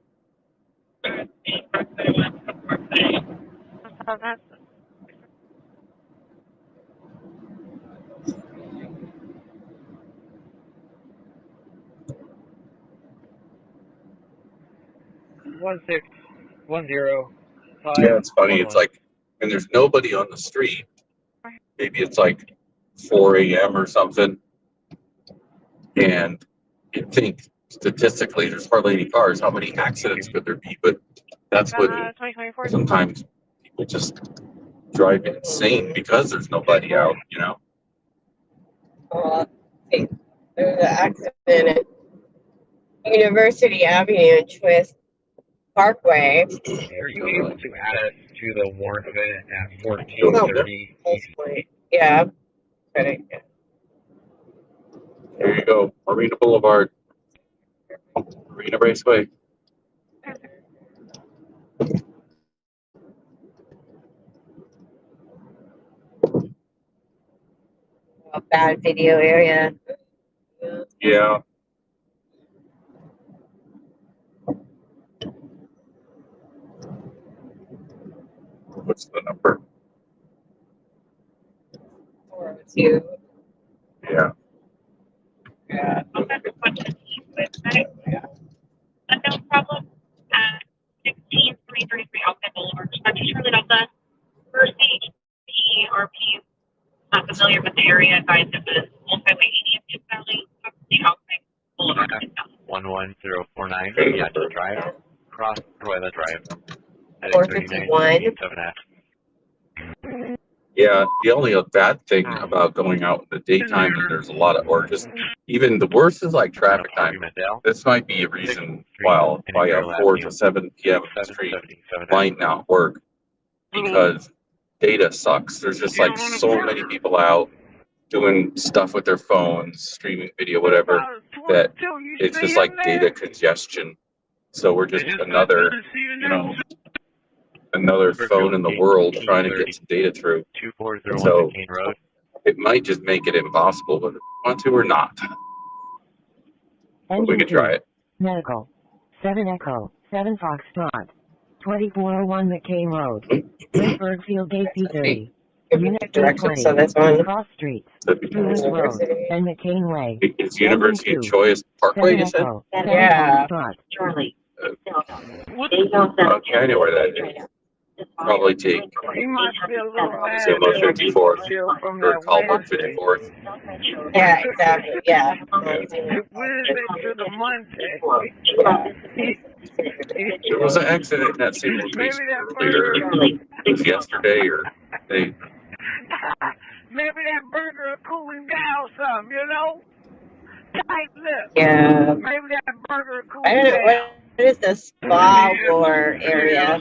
Yeah, it's funny. It's like, and there's nobody on the street. Maybe it's like 4 a.m. or something. And you'd think statistically there's hardly any cars. How many accidents could there be? But that's what sometimes people just drive insane because there's nobody out, you know? There's an accident at University Avenue and Chollas Parkway. Are you able to add it to the warrant event at 14:30? Yeah. There you go. Marina Boulevard. Marina Raceway. A bad video area. Yeah. What's the number? 402. Yeah. Yeah. Unknown problem at 16333 Alpine Boulevard. Dispatcher Charlie Delta. First stage RP. Not familiar with the area. Advised it was Old Highway 80 in Valley. The Alpine Boulevard. 11049. Yeah, drive. Cross Royal Drive. 451. Yeah, the only bad thing about going out in the daytime and there's a lot of, or just even the worst is like traffic time. This might be a reason why a 4 to 7 p.m. street might not work, because data sucks. There's just like so many people out doing stuff with their phones, streaming video, whatever, that it's just like data congestion. So we're just another, another phone in the world trying to get some data through. So it might just make it impossible, whether we want to or not. But we could try it. Medical. 7 Echo, 7 Foxtrot. 2401 McCain Road. Pittsburgh Field Gate P30. Unit 320. Cross Streets. Lewis Road and McCain Way. It's University of Chollas Parkway, you said? Yeah. Charlie. Okay, I know where that is. Probably take Simo 54th or Colbert 54th. Yeah, exactly. Yeah. There was an accident in that same location earlier. It was yesterday or they. Maybe that burger is cooling down some, you know? Tight lips. Yeah. Maybe that burger is cooling I don't know. down. What is the spa floor area?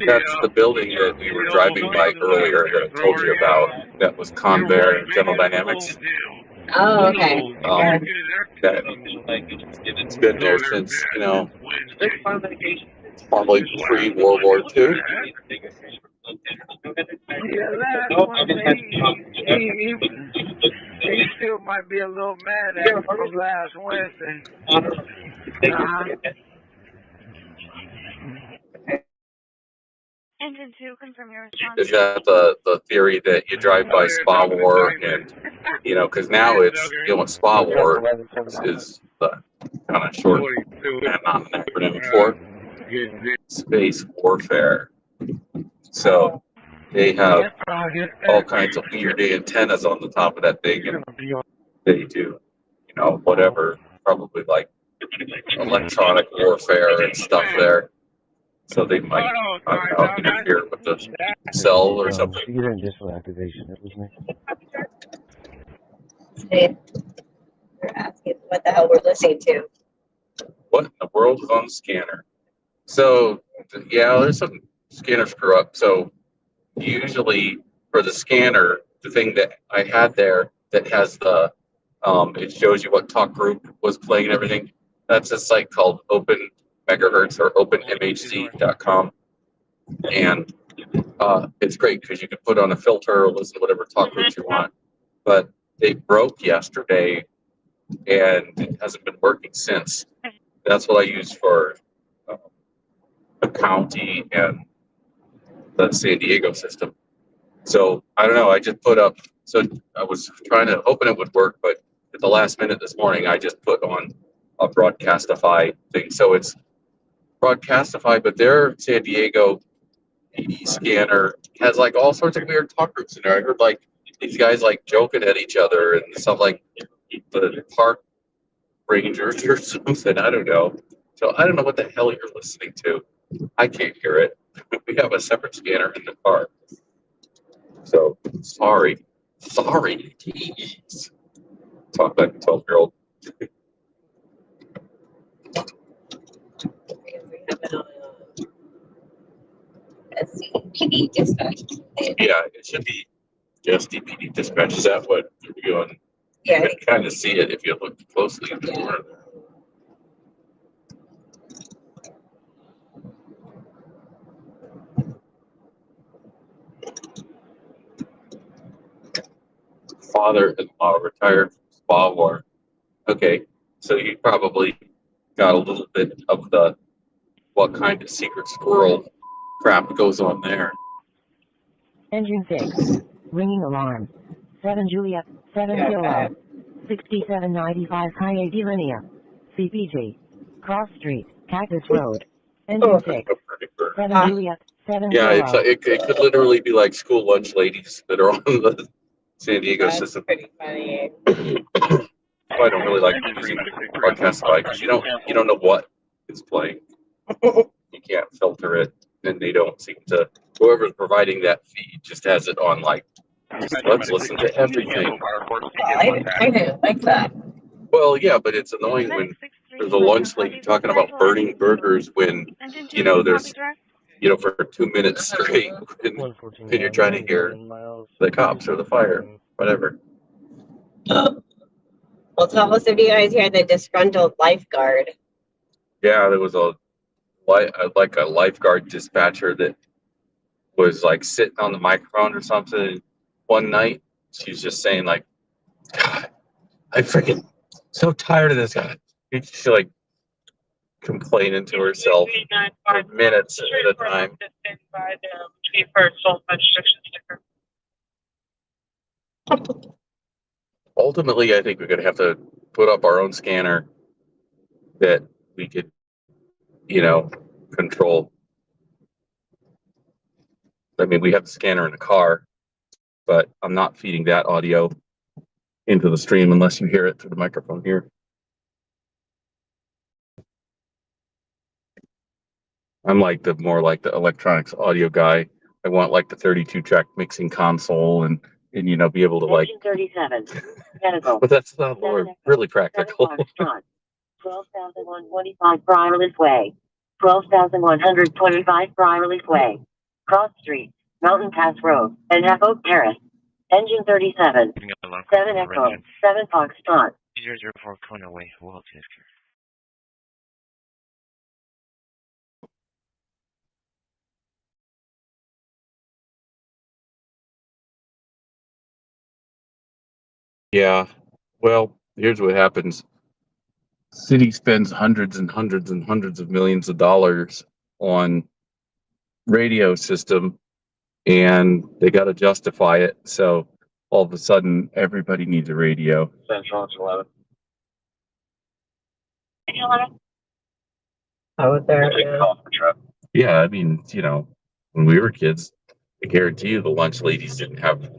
That's the building that we were driving by earlier that I told you about. That was Convair General Dynamics. Oh, okay. It's been there since, probably pre-World War II. He still might be a little mad at me from last Wednesday. Engine 2, confirm your response. Is that the theory that you drive by Spa War and, you know, because now it's, you know, what Spa War is the kind of short, not an acronym for space warfare. So they have all kinds of weird antennas on the top of that thing, and they do, you know, whatever, probably like electronic warfare and stuff there. So they might, I don't know, interfere with the cell or something. You didn't just for activation, it was me. They're asking what the hell we're listening to. What in the world is on the scanner? So, yeah, there's some scanner screw up. So usually for the scanner, the thing that I had there that has the, it shows you what talk group was playing and everything. That's a site called Open Megahertz or OpenMHC.com. And it's great because you can put on a filter or listen to whatever talk groups you want. But they broke yesterday and it hasn't been working since. That's what I use for the county and the San Diego system. So I don't know, I just put up, so I was trying to hoping it would work, but at the last minute this morning, I just put on a Broadcastify thing. So it's Broadcastify, but their San Diego scanner has like all sorts of weird talk groups in there. I heard like these guys like joking at each other and stuff like the park rangers or something. I don't know. So I don't know what the hell you're listening to. I can't hear it. We have a separate scanner in the car. So sorry. Jeez. Talk like a 12-year-old. DPD dispatch. Yeah, it should be just DPD dispatch. Is that what you're doing? Yeah. You can kind of see it if you look closely at the corner. Father-in-law retired from Spa War. Okay, so you probably got a little bit of the what kind of secret squirrel crap goes on there. Engine 6. Ringing alarm. 7 Juliet. 7 Kilo. 6795 Highway Linear. CPG. Cross Street. Cactus Road. Engine 6. 7 Juliet. 7 Yeah, Kilo. it could literally be like school lunch ladies that are on the San Diego system. Pretty funny. I don't really like using Broadcastify because you don't know what is playing. You can't filter it, and they don't seem to. Whoever's providing that feed just has it on like, let's listen to everything. I kind of like that. Well, yeah, but it's annoying when there's a lunch lady talking about burning burgers when there's for 2 minutes straight, and you're trying to hear the cops or the fire, whatever. Well, tell us if you guys hear the disgruntled lifeguard. Yeah, there was a lifeguard dispatcher that was like sitting on the microphone or something one night. She was just saying like, God, I'm freaking so tired of this guy. She's like complaining to herself for minutes at a time. Ultimately, I think we're going to have to put up our own scanner that we could, control. I mean, we have the scanner in the car, but I'm not feeding that audio into the stream unless you hear it through the microphone here. I'm like more like the electronics audio guy. I want like the 32-track mixing console and be able to like. 37. But that's not really practical. 12,125 Briarleaf Way. 12,125 Briarleaf Way. Cross Street, Mountain Pass Road, and Half Oak Terrace. Engine 37. 7 Echo, 7 Foxtrot. 004 Conaway, Walter. Yeah. Well, here's what happens. City spends hundreds and hundreds and hundreds of millions of dollars on radio system, and they got to justify it. So all of a sudden, everybody needs a radio. Central, it's 11. Oh, there. Yeah, I mean, when we were kids, I guarantee you the lunch ladies didn't have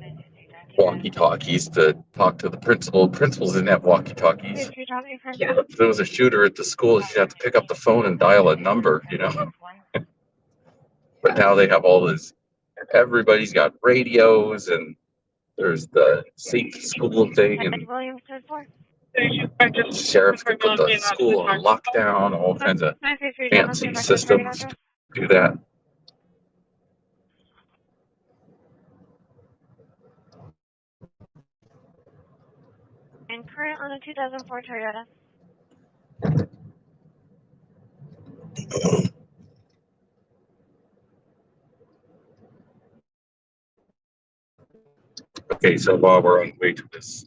walkie-talkies to talk to the principal. Principals didn't have walkie-talkies. Yeah. If there was a shooter at the school, you'd have to pick up the phone and dial a number, But now they have all this. Everybody's got radios, and there's the safe school thing, and sheriffs can put the school on lockdown, all kinds of fancy systems to do that. And current on a 2004 Toyota. Okay, so while we're on the way to this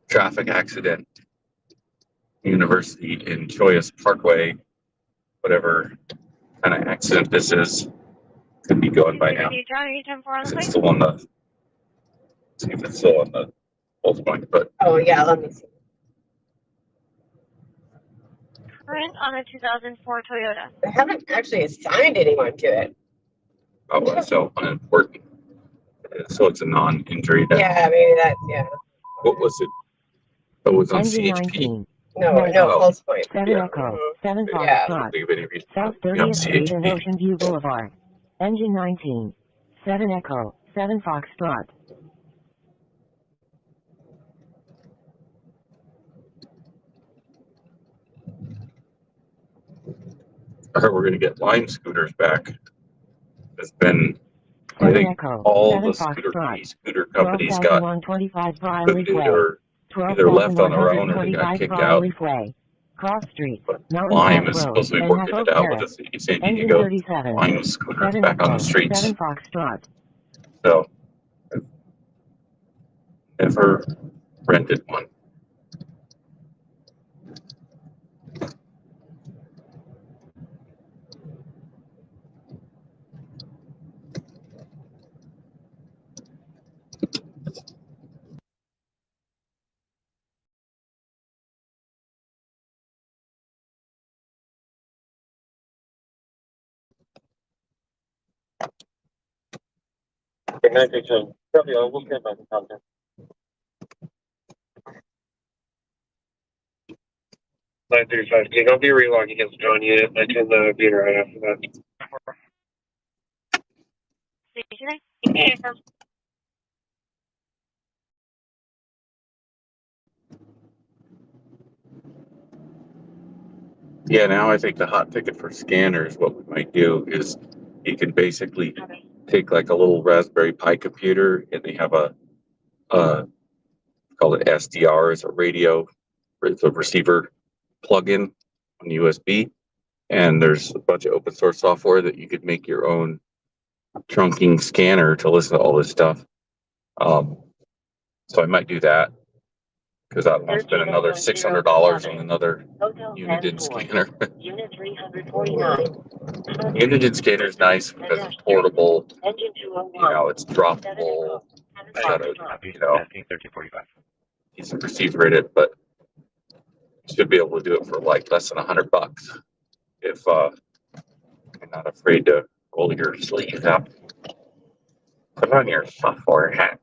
traffic accident, University in Chollas Parkway, whatever kind of accident this is, could be going by now. It's still on the, see if it's still on the pulse point, but. Oh, yeah, let me see. Current on a 2004 Toyota. I haven't actually assigned anyone to it. Oh, so unimportant. So it's a non-injury. Yeah, maybe that, yeah. What was it? Oh, it was on Engine CHP. 19. No, pulse point. 7 Echo, 7 Yeah. Foxtrot, South 30th Street and Ocean View Boulevard. Engine 19. 7 Echo, 7 Foxtrot. I heard we're going to get Lime scooters back. It's been, I think, all the scooter companies got booted or either left on their own or they got kicked out. Cross Street, Lime is supposed to be working it out with the city of San Diego. Lime scooters back on the streets. 7 Foxtrot. So, I've never rented one. Good night, Jason. We'll get back in contact. 935. Can you be relog against John unit? I can be right after that. Yeah, now I think the hot ticket for scanners, what we might do is you can basically take like a little Raspberry Pi computer, and they have a call it SDR, as a radio, it's a receiver plug-in on USB, and there's a bunch of open source software that you could make your own trunking scanner to listen to all this stuff. So I might do that, because I don't want to spend another $600 on another Uniden scanner. Unit 349. Uniden scanner is nice because it's portable. It's droppable. He's a receiver in it, but should be able to do it for like less than $100 if you're not afraid to roll your sleeves up. Put on your software hat.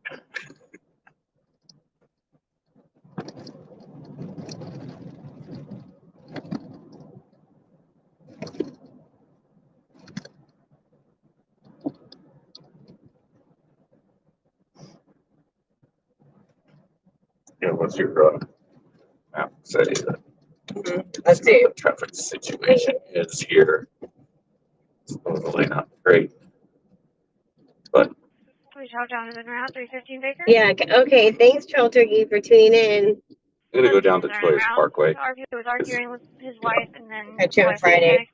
Yeah, what's your map say that? Let's see. The traffic situation is here. Supposedly not great, but We shall Jonathan Route 315 Baker. Yeah, okay. Thanks, Trail Turkey, for tuning in. I'm gonna go down to Chollas Parkway. RV was arguing with his wife, and then catch you on Friday.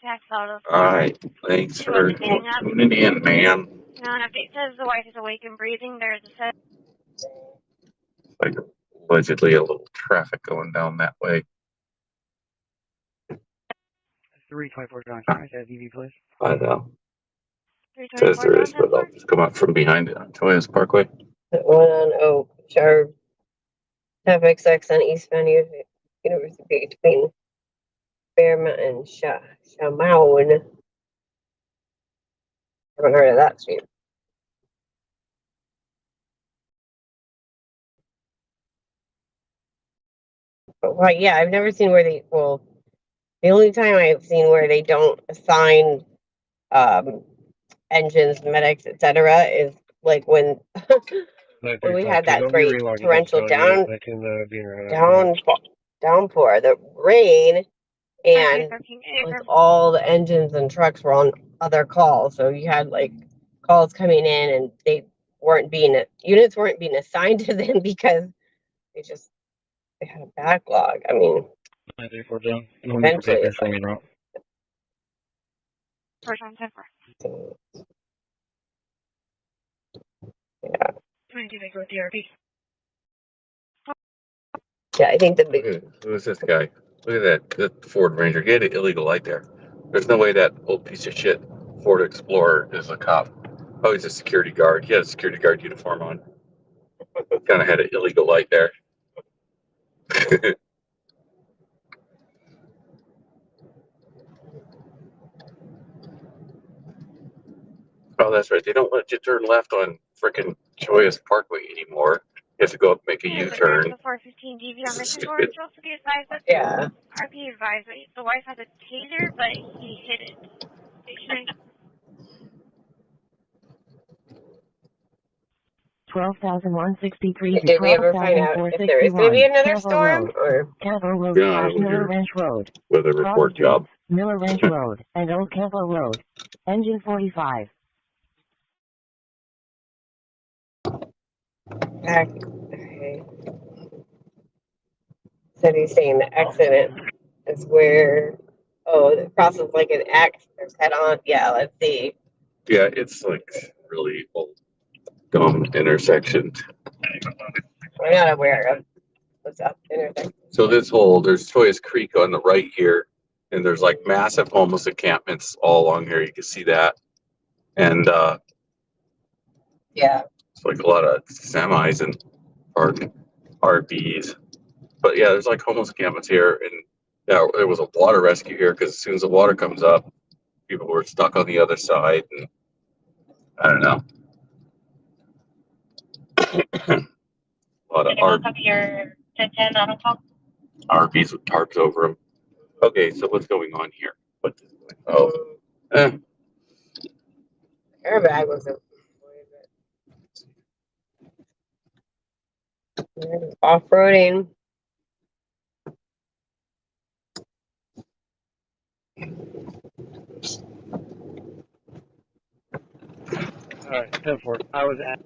All right, thanks for tuning in, man. Now, an update says the wife is awake and breathing. There's a set. Like allegedly a little traffic going down that way. 324 John, can I say DV, please? I don't know. It says there is, but I'll just come up from behind it on Chollas Parkway. The one on Oak, Sharp, FXX on East Bend University between Fairmont and Shamoun. Haven't heard of that street. But why? Yeah, I've never seen where they. Well, the only time I've seen where they don't assign engines, medics, etc., is like when when we had that great torrential downpour, the rain, and like all the engines and trucks were on other calls. So you had like calls coming in, and units weren't being assigned to them because they had a backlog. I mean, eventually it's like, yeah. Yeah, I think the big. Who's this guy? Look at that Ford Ranger. He had an illegal light there. There's no way that old piece of shit Ford Explorer is a cop. Oh, he's a security guard. He had a security guard uniform on. Kind of had an illegal light there. Oh, that's right. They don't let you turn left on frickin' Chollas Parkway anymore. You have to go up and make a U-turn. The 415 DV on Mission Board. It's also be advised that RP advised that the wife has a taser, but he hid it. Stationary. 12,163 to Did we ever find out if there is going to be another storm? Or Campo Road, Yeah, Miller Ranch Road, weather report job. Miller Ranch Road, and Old Campo Road. Engine 45. okay. So he's saying the accident is where, it crosses like an X. There's head on. Yeah, let's see. Yeah, it's like really old, dumb intersection. We're not aware of what's up intersection. So there's Chollas Creek on the right here, and there's like massive homeless encampments all along here. You can see that. And yeah, it's like a lot of semis and r.v.s. But yeah, there's like homeless encampments here, and yeah, there was a water rescue here because as soon as the water comes up, people were stuck on the other side, and I don't know. A lot of up here 1010 on a call. RVs with tarps over them. Okay, so what's going on here? Airbag was off-roading. Alright, 10-4. I was at.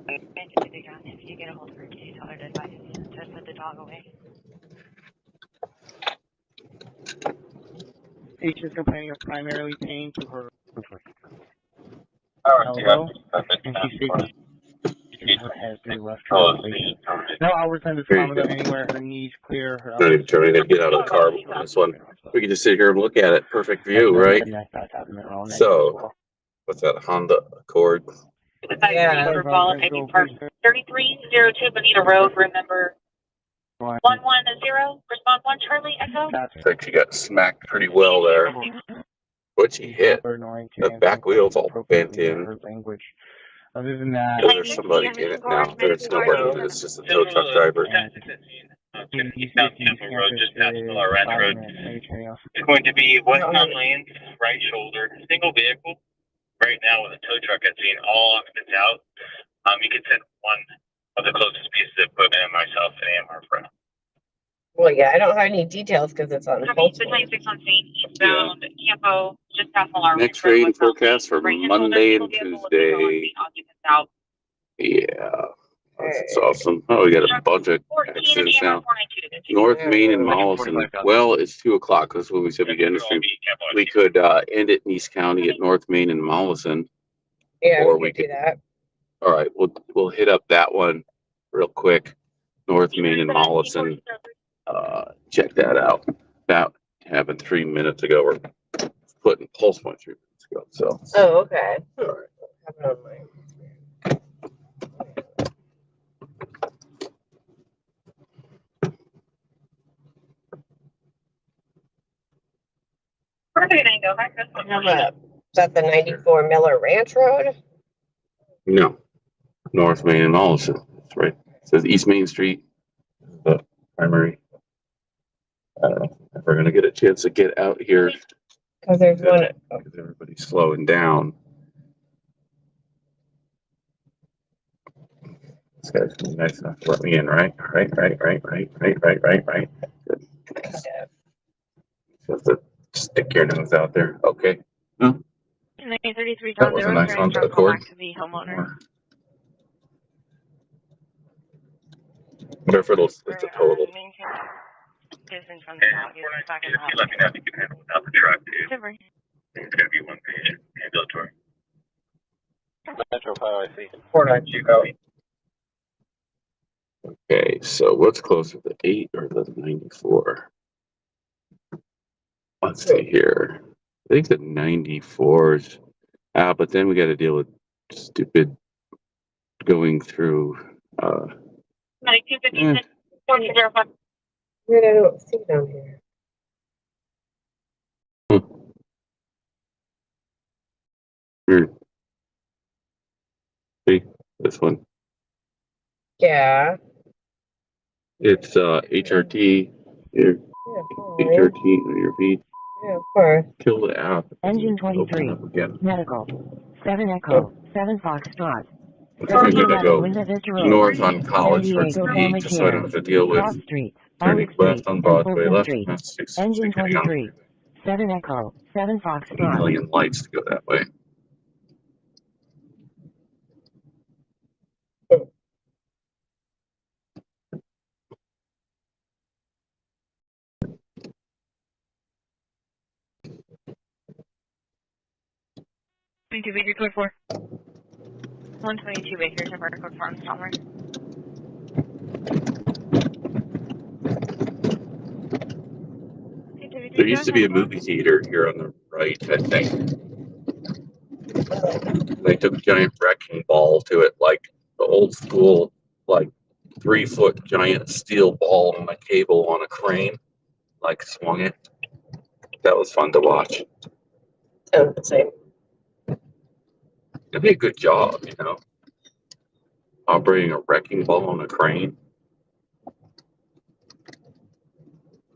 If you get a hold of her, can you tell her to advise to put the dog away? H is complaining of primarily pain to her Alright, elbow, and she states her head through left translation. No outward signs of trauma anywhere. Her knees clear. Her Not even trying to get out of the car on this one. We can just sit here and look at it. Perfect view, right? So, what's that, Honda Accord? Yeah. 3302 Bonita Road, remember 110, respond 1 Charlie Echo. Looks like she got smacked pretty well there. What'd she hit? The back wheel's all bent in. Other than that, there's somebody in it now. There's nobody in it. It's just a tow truck driver. Eastbound Temple Road, just past Miller Ranch Road. It's going to be westbound lanes, right shoulder, single vehicle. Right now, with a tow truck at scene, all occupants out. You can send one of the closest pieces of equipment and myself and AMR for now. Well, yeah, I don't have any details because it's on hold. Eastbound Campo, just past Miller. Next rain forecast for Monday and Tuesday. Yeah. That's awesome. Oh, we got a bunch of accidents now. North Main and Mollison. Well, it's 2 o'clock. That's when we said we get into stream. We could end it in East County at North Main and Mollison. Yeah, or we could do that. All right, we'll hit up that one real quick. North Main and Mollison. Check that out. That happened 3 minutes ago. We're putting pulse point 3 minutes ago. So. Oh, okay. All right. Have it on mine. Where are they gonna go? Is that the 94 Miller Ranch Road? No. North Main and Mollison. That's right. It says East Main Street. The primary. I don't know if we're gonna get a chance to get out here. Because there's one. Because everybody's slowing down. This guy's nice enough to let me in, right? Right. Good. You have to stick your nose out there. Okay. No. 933 That was a nice one to accord. to the homeowner. Whatever it's a total. If you let me know if you can handle without the truck, too. It's going to be one page ambulatory. Metro 5, I see. 492 Okay, so what's closer, the 8 or the 94? Let's see here. I think the 94s. But then we got to deal with stupid going through. 9256. 405. Weird, I don't see down here. Weird. See this one. Yeah. It's HRT. Here. HRT on your feet. Yeah, of course. Kill the app. Engine 23. Medical. 7 Echo. 7 Foxtrot. I'm gonna go north on College towards the beach, just so I don't have to deal with turning left on Broadway, left on Massachusetts. Engine 23. 7 Echo. 7 Foxtrot. A million lights to go that way. Baker code 4. 122 Baker, temporary code 4 on Stommer. There used to be a movie theater here on the right, I think. They took a giant wrecking ball to it, like the old school, like 3-foot giant steel ball on a cable on a crane, like swung it. That was fun to watch. Oh, the same. It'd be a good job, you know, operating a wrecking ball on a crane.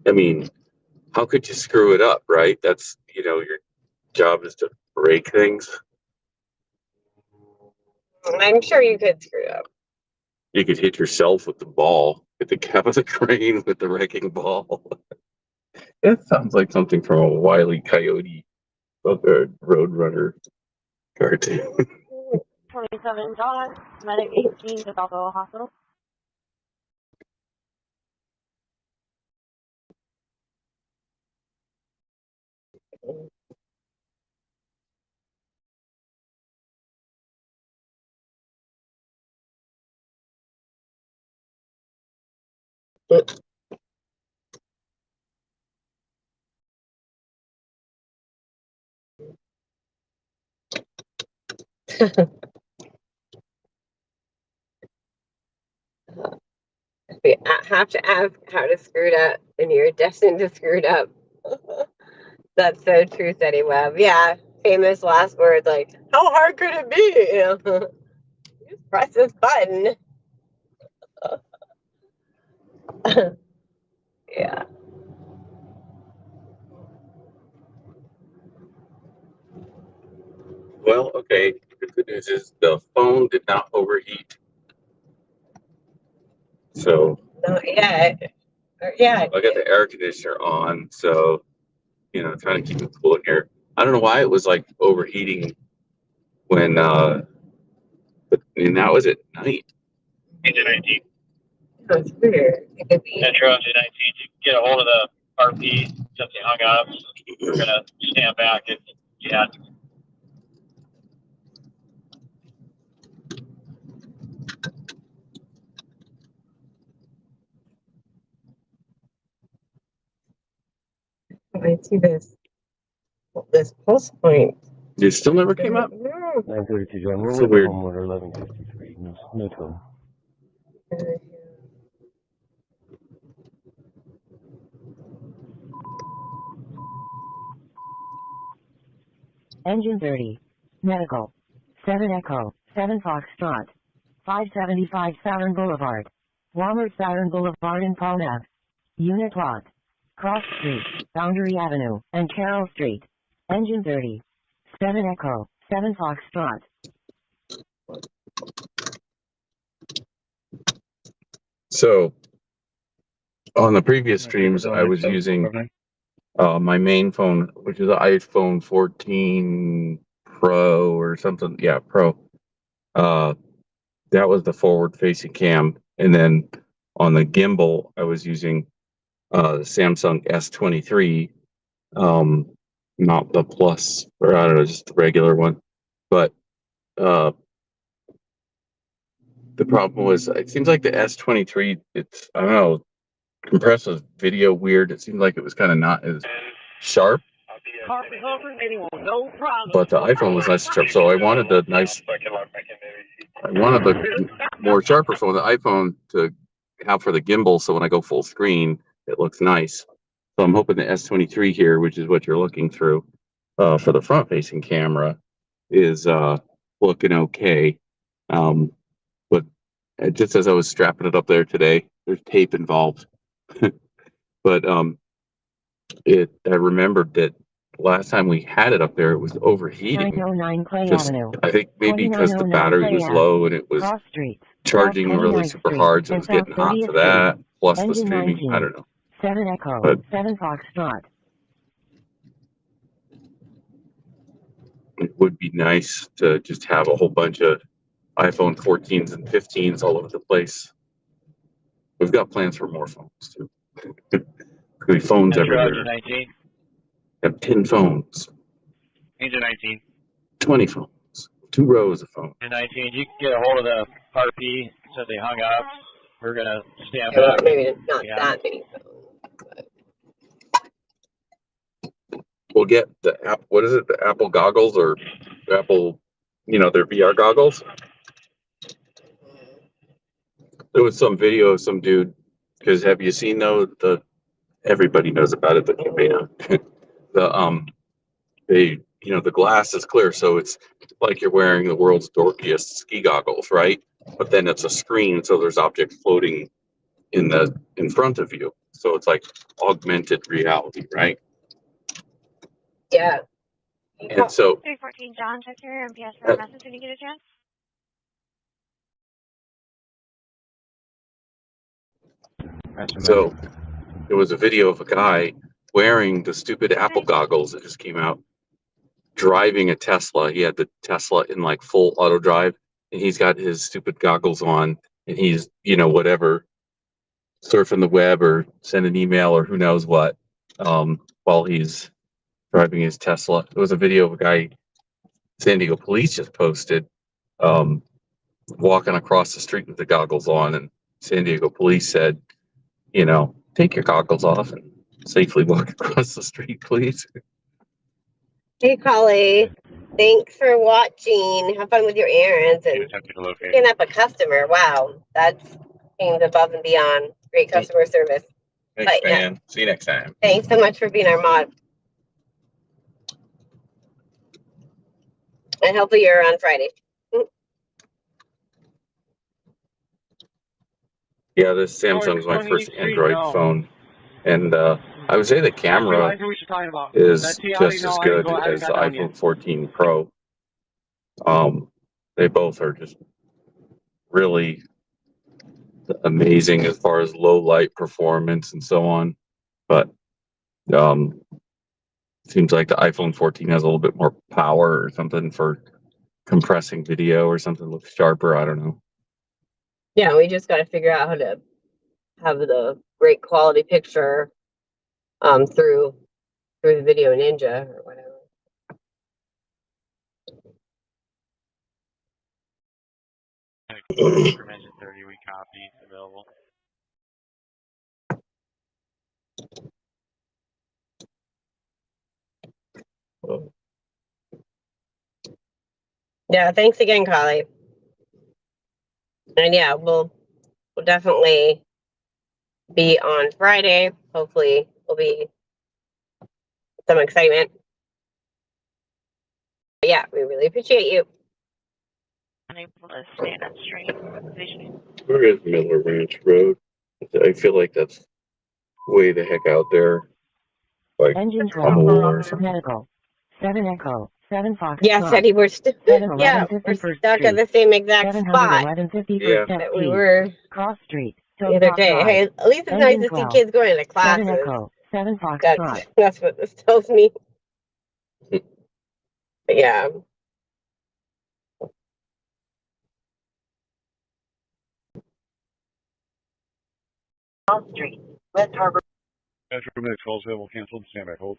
I mean, how could you screw it up, right? That's, you know, your job is to break things. I'm sure you could screw up. You could hit yourself with the ball, hit the cap of the crane with the wrecking ball. That sounds like something from a Wile E. Coyote Roadrunner cartoon. 27 dollars. Medic 18 to Balboa Hospital. We have to ask how to screw it up, and you're destined to screw it up. That's so true, Teddy Webb. Yeah, famous last words like, how hard could it be? Just press this button. Yeah. Well, okay. The good news is the phone did not overheat. So. Not yet. Yeah. I got the air conditioner on, so, you know, trying to keep it cool in here. I don't know why it was like overheating when, but and that was at night. Engine 19. That's weird. Metro Engine 19, you get a hold of the RP since he hung up. We're going to stand back if you had to. I see this pulse point. You still never came up? No. 932, John. We're So with weird. the homeowner, 1153. No trouble. Engine 30. Medical. 7 Echo. 7 Foxtrot. 575 Saturn Boulevard. Walmart Saturn Boulevard in Palm Ave. Unit lot. Cross Street, Boundary Avenue, and Carroll Street. Engine 30. 7 Echo. 7 Foxtrot. So, on the previous streams, I was using my main phone, which is an iPhone 14 Pro or something. Yeah, Pro. That was the forward-facing cam. And then on the gimbal, I was using the Samsung S23, not the Plus, or I don't know, just the regular one. But the problem was, it seems like the S23, it's, I don't know, compresses video weird. It seemed like it was kind of not as sharp. No problem. But the iPhone was nice and sharp, so I wanted the more sharper phone, the iPhone, to have for the gimbal, so when I go full screen, it looks nice. So I'm hoping the S23 here, which is what you're looking through, for the front-facing camera, is looking okay. But just as I was strapping it up there today, there's tape involved. But I remembered that last time we had it up there, it was overheating. 909 Clay Just, Avenue. I think maybe because the battery was low and it was charging really super hard, so it was getting hot to that, plus the streaming. I don't know. 7 Echo, But 7 Foxtrot. it would be nice to just have a whole bunch of iPhone 14s and 15s all over the place. We've got plans for more phones too. There's gonna be phones everywhere. Engine 19. Have 10 phones. Engine 19. 20 phones. 2 rows of phones. Engine 19. You can get a hold of the RP since they hung up. We're gonna stand Well, by. maybe not that many phones. We'll get the app. What is it? The Apple goggles or Apple, their VR goggles. There was some video of some dude. Because have you seen everybody knows about it, but you may not. The glass is clear, so it's like you're wearing the world's dorkiest ski goggles, right? But then it's a screen, so there's objects floating in front of you. So it's like augmented reality, right? Yeah. And so 314 John, check your MPS for a message when you get a chance. So there was a video of a guy wearing the stupid Apple goggles that just came out, driving a Tesla. He had the Tesla in like full auto drive, and he's got his stupid goggles on, and he's, whatever, surfing the web or sending email or who knows what, while he's driving his Tesla. There was a video of a guy San Diego police just posted, walking across the street with the goggles on, and San Diego police said, take your goggles off and safely walk across the street, please. Hey, Collie. Thanks for watching. Have fun with your errands and picking up a customer. Wow, that's seems above and beyond. Great customer service. Thanks, man. See you next time. Thanks so much for being our mod. And hopefully you're on Friday. Yeah, this Samsung's my first Android phone, and I would say the camera is just as good as the iPhone 14 Pro. They both are just really amazing as far as low light performance and so on, but seems like the iPhone 14 has a little bit more power or something for compressing video or something, looks sharper. I don't know. Yeah, we just got to figure out how to have the great quality picture through the Video Ninja or whatever. From Engine 30, we copy available. Yeah, thanks again, Collie. And yeah, we'll definitely be on Friday. Hopefully, will be some excitement. But yeah, we really appreciate you. Unable to stand on straight vision. Where is Miller Ranch Road? I feel like that's way the heck out there. Like Engine 12. Humble or something. Medical. 7 Echo. 7 Fox. Yes, Eddie, we're stuck at the same exact spot 711 Yeah. that we were Cross Street. the other day. Drive. Hey, at least it's nice to see kids going to 7 classes. Echo. 7 Fox. That's what this tells me. Yeah. Wall Street, West Harbor. After minutes, calls available, canceled, stand by, hold.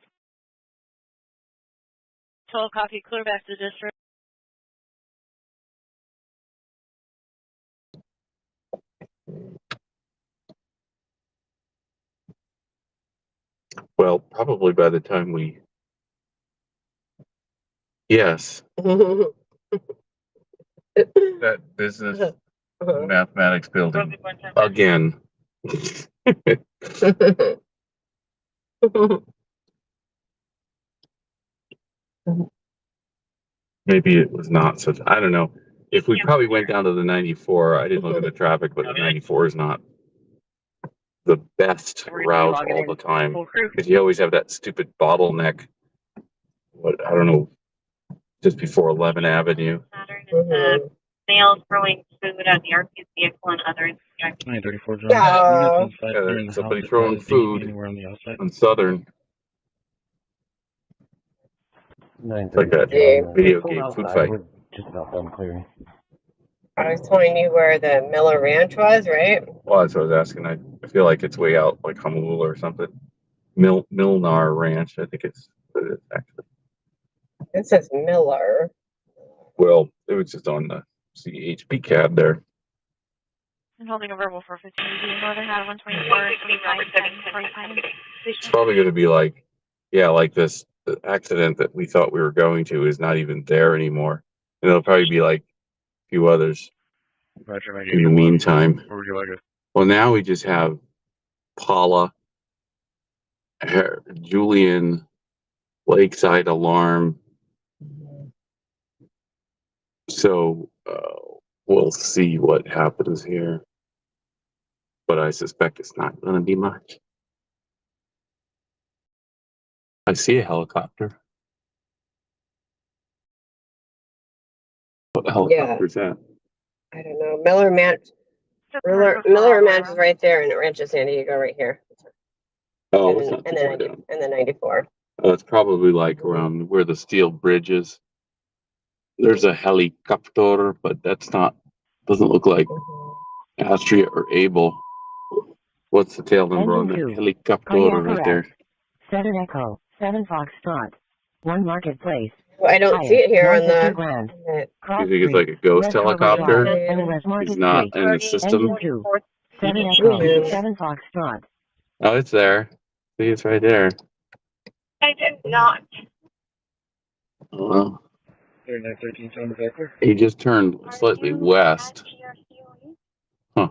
12 copy, clear back to district. Well, probably by the time we. Yes. That business mathematics building. Again. Maybe it was not such. I don't know. If we probably went down to the 94, I didn't look at the traffic, but the 94 is not the best route all the time. Because you always have that stupid bottleneck. What I don't know, just before 11 Avenue. Males throwing food at the r.v.s vehicle and others. 934 Yeah. Somebody throwing food on Southern. It's like a video game food fight. Just about done clearing. I was telling you where the Miller Ranch was, right? Well, that's what I was asking. I feel like it's way out, like Humble or something. Milnar Ranch, I think it's what it is actually. It says Miller. Well, it was just on the CHP cab there. I'm holding a verbal for 15 Northern Route 124, 25, It's probably going to be like, yeah, like this the accident that we thought we were going to is not even there anymore. And it'll probably be like a few others in the meantime. Where would you like it? Well, now we just have Paula, Julian, Lakeside Alarm. So we'll see what happens here. But I suspect it's not going to be much. I see a helicopter. What helicopter is that? I don't know. Miller Ranch is right there, and Rancho San Diego right here. Oh, it's not too far down. And the 94. Oh, it's probably like around where the steel bridge is. There's a helicopter, but that's not. Doesn't look like Astria or Able. What's the tail number on that helicopter right there? 7 Echo. 7 Foxtrot. 1 Marketplace. Well, I don't see it here on the. You think it's like a ghost helicopter? He's not in the system. 7 Echo. 7 Foxtrot. Oh, it's there. See, it's right there. I did not. Oh, well. 3913 Sound Vector. He just turned slightly west. Huh.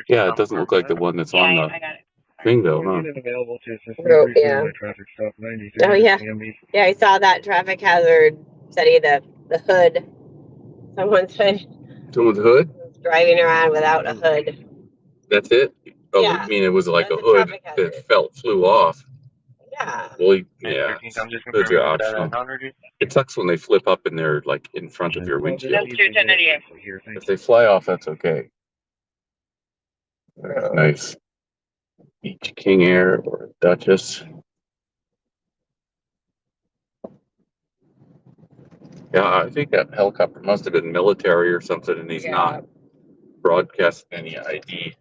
Yeah, it doesn't look like the one that's on the thing, though, huh? Yeah. Oh, yeah. Yeah, I saw that traffic hazard study, the hood. Someone's hood. Someone's hood? Driving around without a hood. That's it? Oh, Yeah. I mean, it was like a hood that flew off. Yeah. Well, yeah, those are optional. It sucks when they flip up and they're like in front of your windshield. If they fly off, that's okay. Nice. Beach King Air or Duchess. Yeah, I think that helicopter must have been military or something, and he's not broadcasting any ID.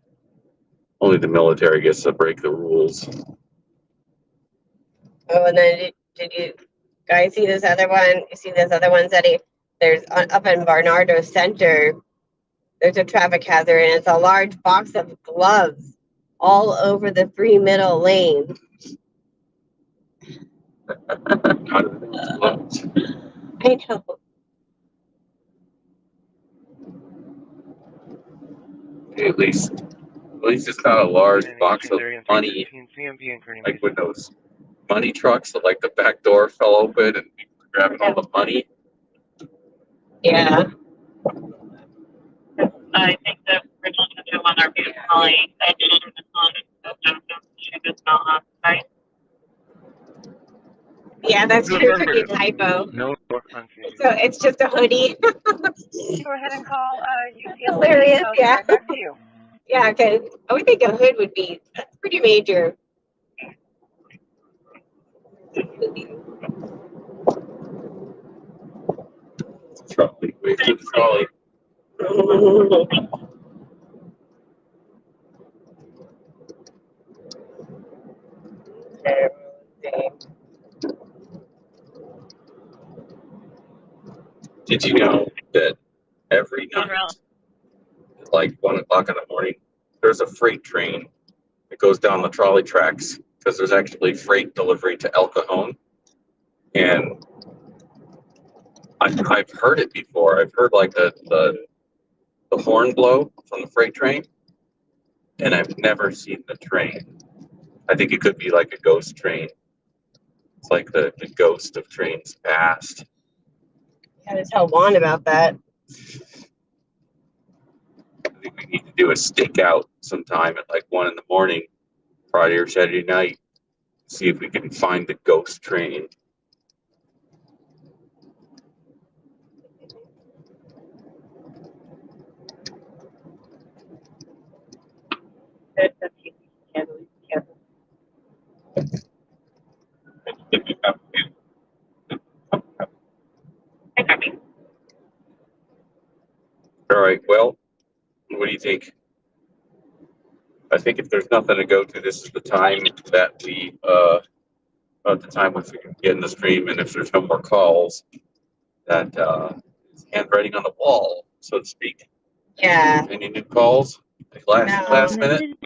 Only the military gets to break the rules. Oh, and then did you guys see this other one? You see this other one, Eddie? There's up in Barnardo Center. There's a traffic hazard, and it's a large box of gloves all over the 3 middle lanes. I know. At least it's not a large box of money, like with those money trucks that like the back door fell open and people were grabbing all the money. Yeah. I think the original tattoo on our view probably edged on right? Yeah, that's your typo. No. So it's just a hoodie. Go ahead and call UCLA. Hilarious, I'll yeah. get back to you. Yeah, because I would think a hood would be, that's pretty major. Trolley, wait for the trolley. Did you know that every night, at like 1 o'clock in the morning, there's a freight train that goes down the trolley tracks because there's actually freight delivery to El Cajon, and I've heard it before. I've heard like the horn blow from the freight train, and I've never seen the train. I think it could be like a ghost train. It's like the ghost of trains past. I gotta tell Juan about that. I think we need to do a stakeout sometime at like 1 in the morning, Friday or Saturday night. See if we can find the ghost train. All right, well, what do you think? I think if there's nothing to go to, this is the time that we, about the time we can get in the stream, and if there's no more calls, that is handwriting on the wall, so to speak. Yeah. Any new calls? Like last minute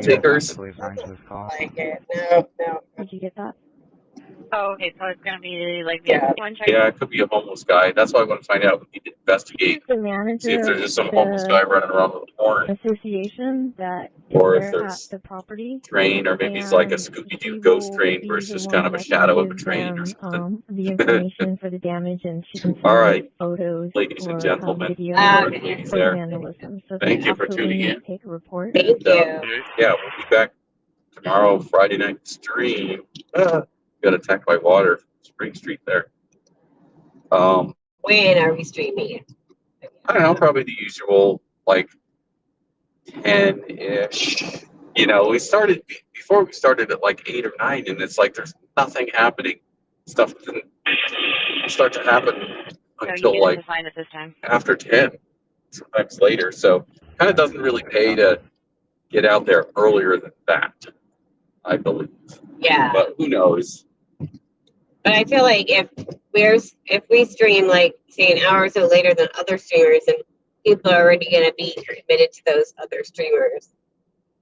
takers? Like it. No. Did you get that? Oh, okay, so it's going to be like the Yeah. one check. Yeah, it could be a homeless guy. That's why I want to find out. We need to investigate. The manager See if there's just some of homeless guy running around with a horn. association that Or is if there there's at the property. Train, or maybe it's like a Scooby-Doo ghost train where it's just kind of a shadow of a train or something. The information for the damage, and she can send All right, photos ladies and or gentlemen, video ladies for there. vandalism. So Thank you for absolutely tuning need in. to take a report. Thank you. Yeah, we'll be back tomorrow, Friday night stream. Got attacked by water, Spring Street there. When are we streaming? I don't know, probably the usual, like 10-ish. You know, we started at like 8 or 9, and it's like there's nothing happening. Stuff didn't start to happen until like find it this time. after 10, sometimes later. So kind of doesn't really pay to get out there earlier than that, I believe. Yeah. But who knows? But I feel like if we stream like say an hour or so later than other streamers, and people are already gonna be committed to those other streamers.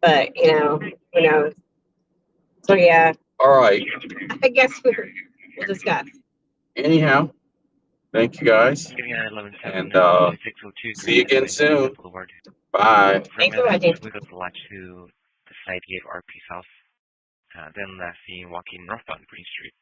But you know, who knows? So yeah. All right. I guess we'll discuss. Anyhow, thank you guys, and see you again soon. Bye. Thanks for watching. We go to the side gate of RP's house, then last seen walking northbound Green Street.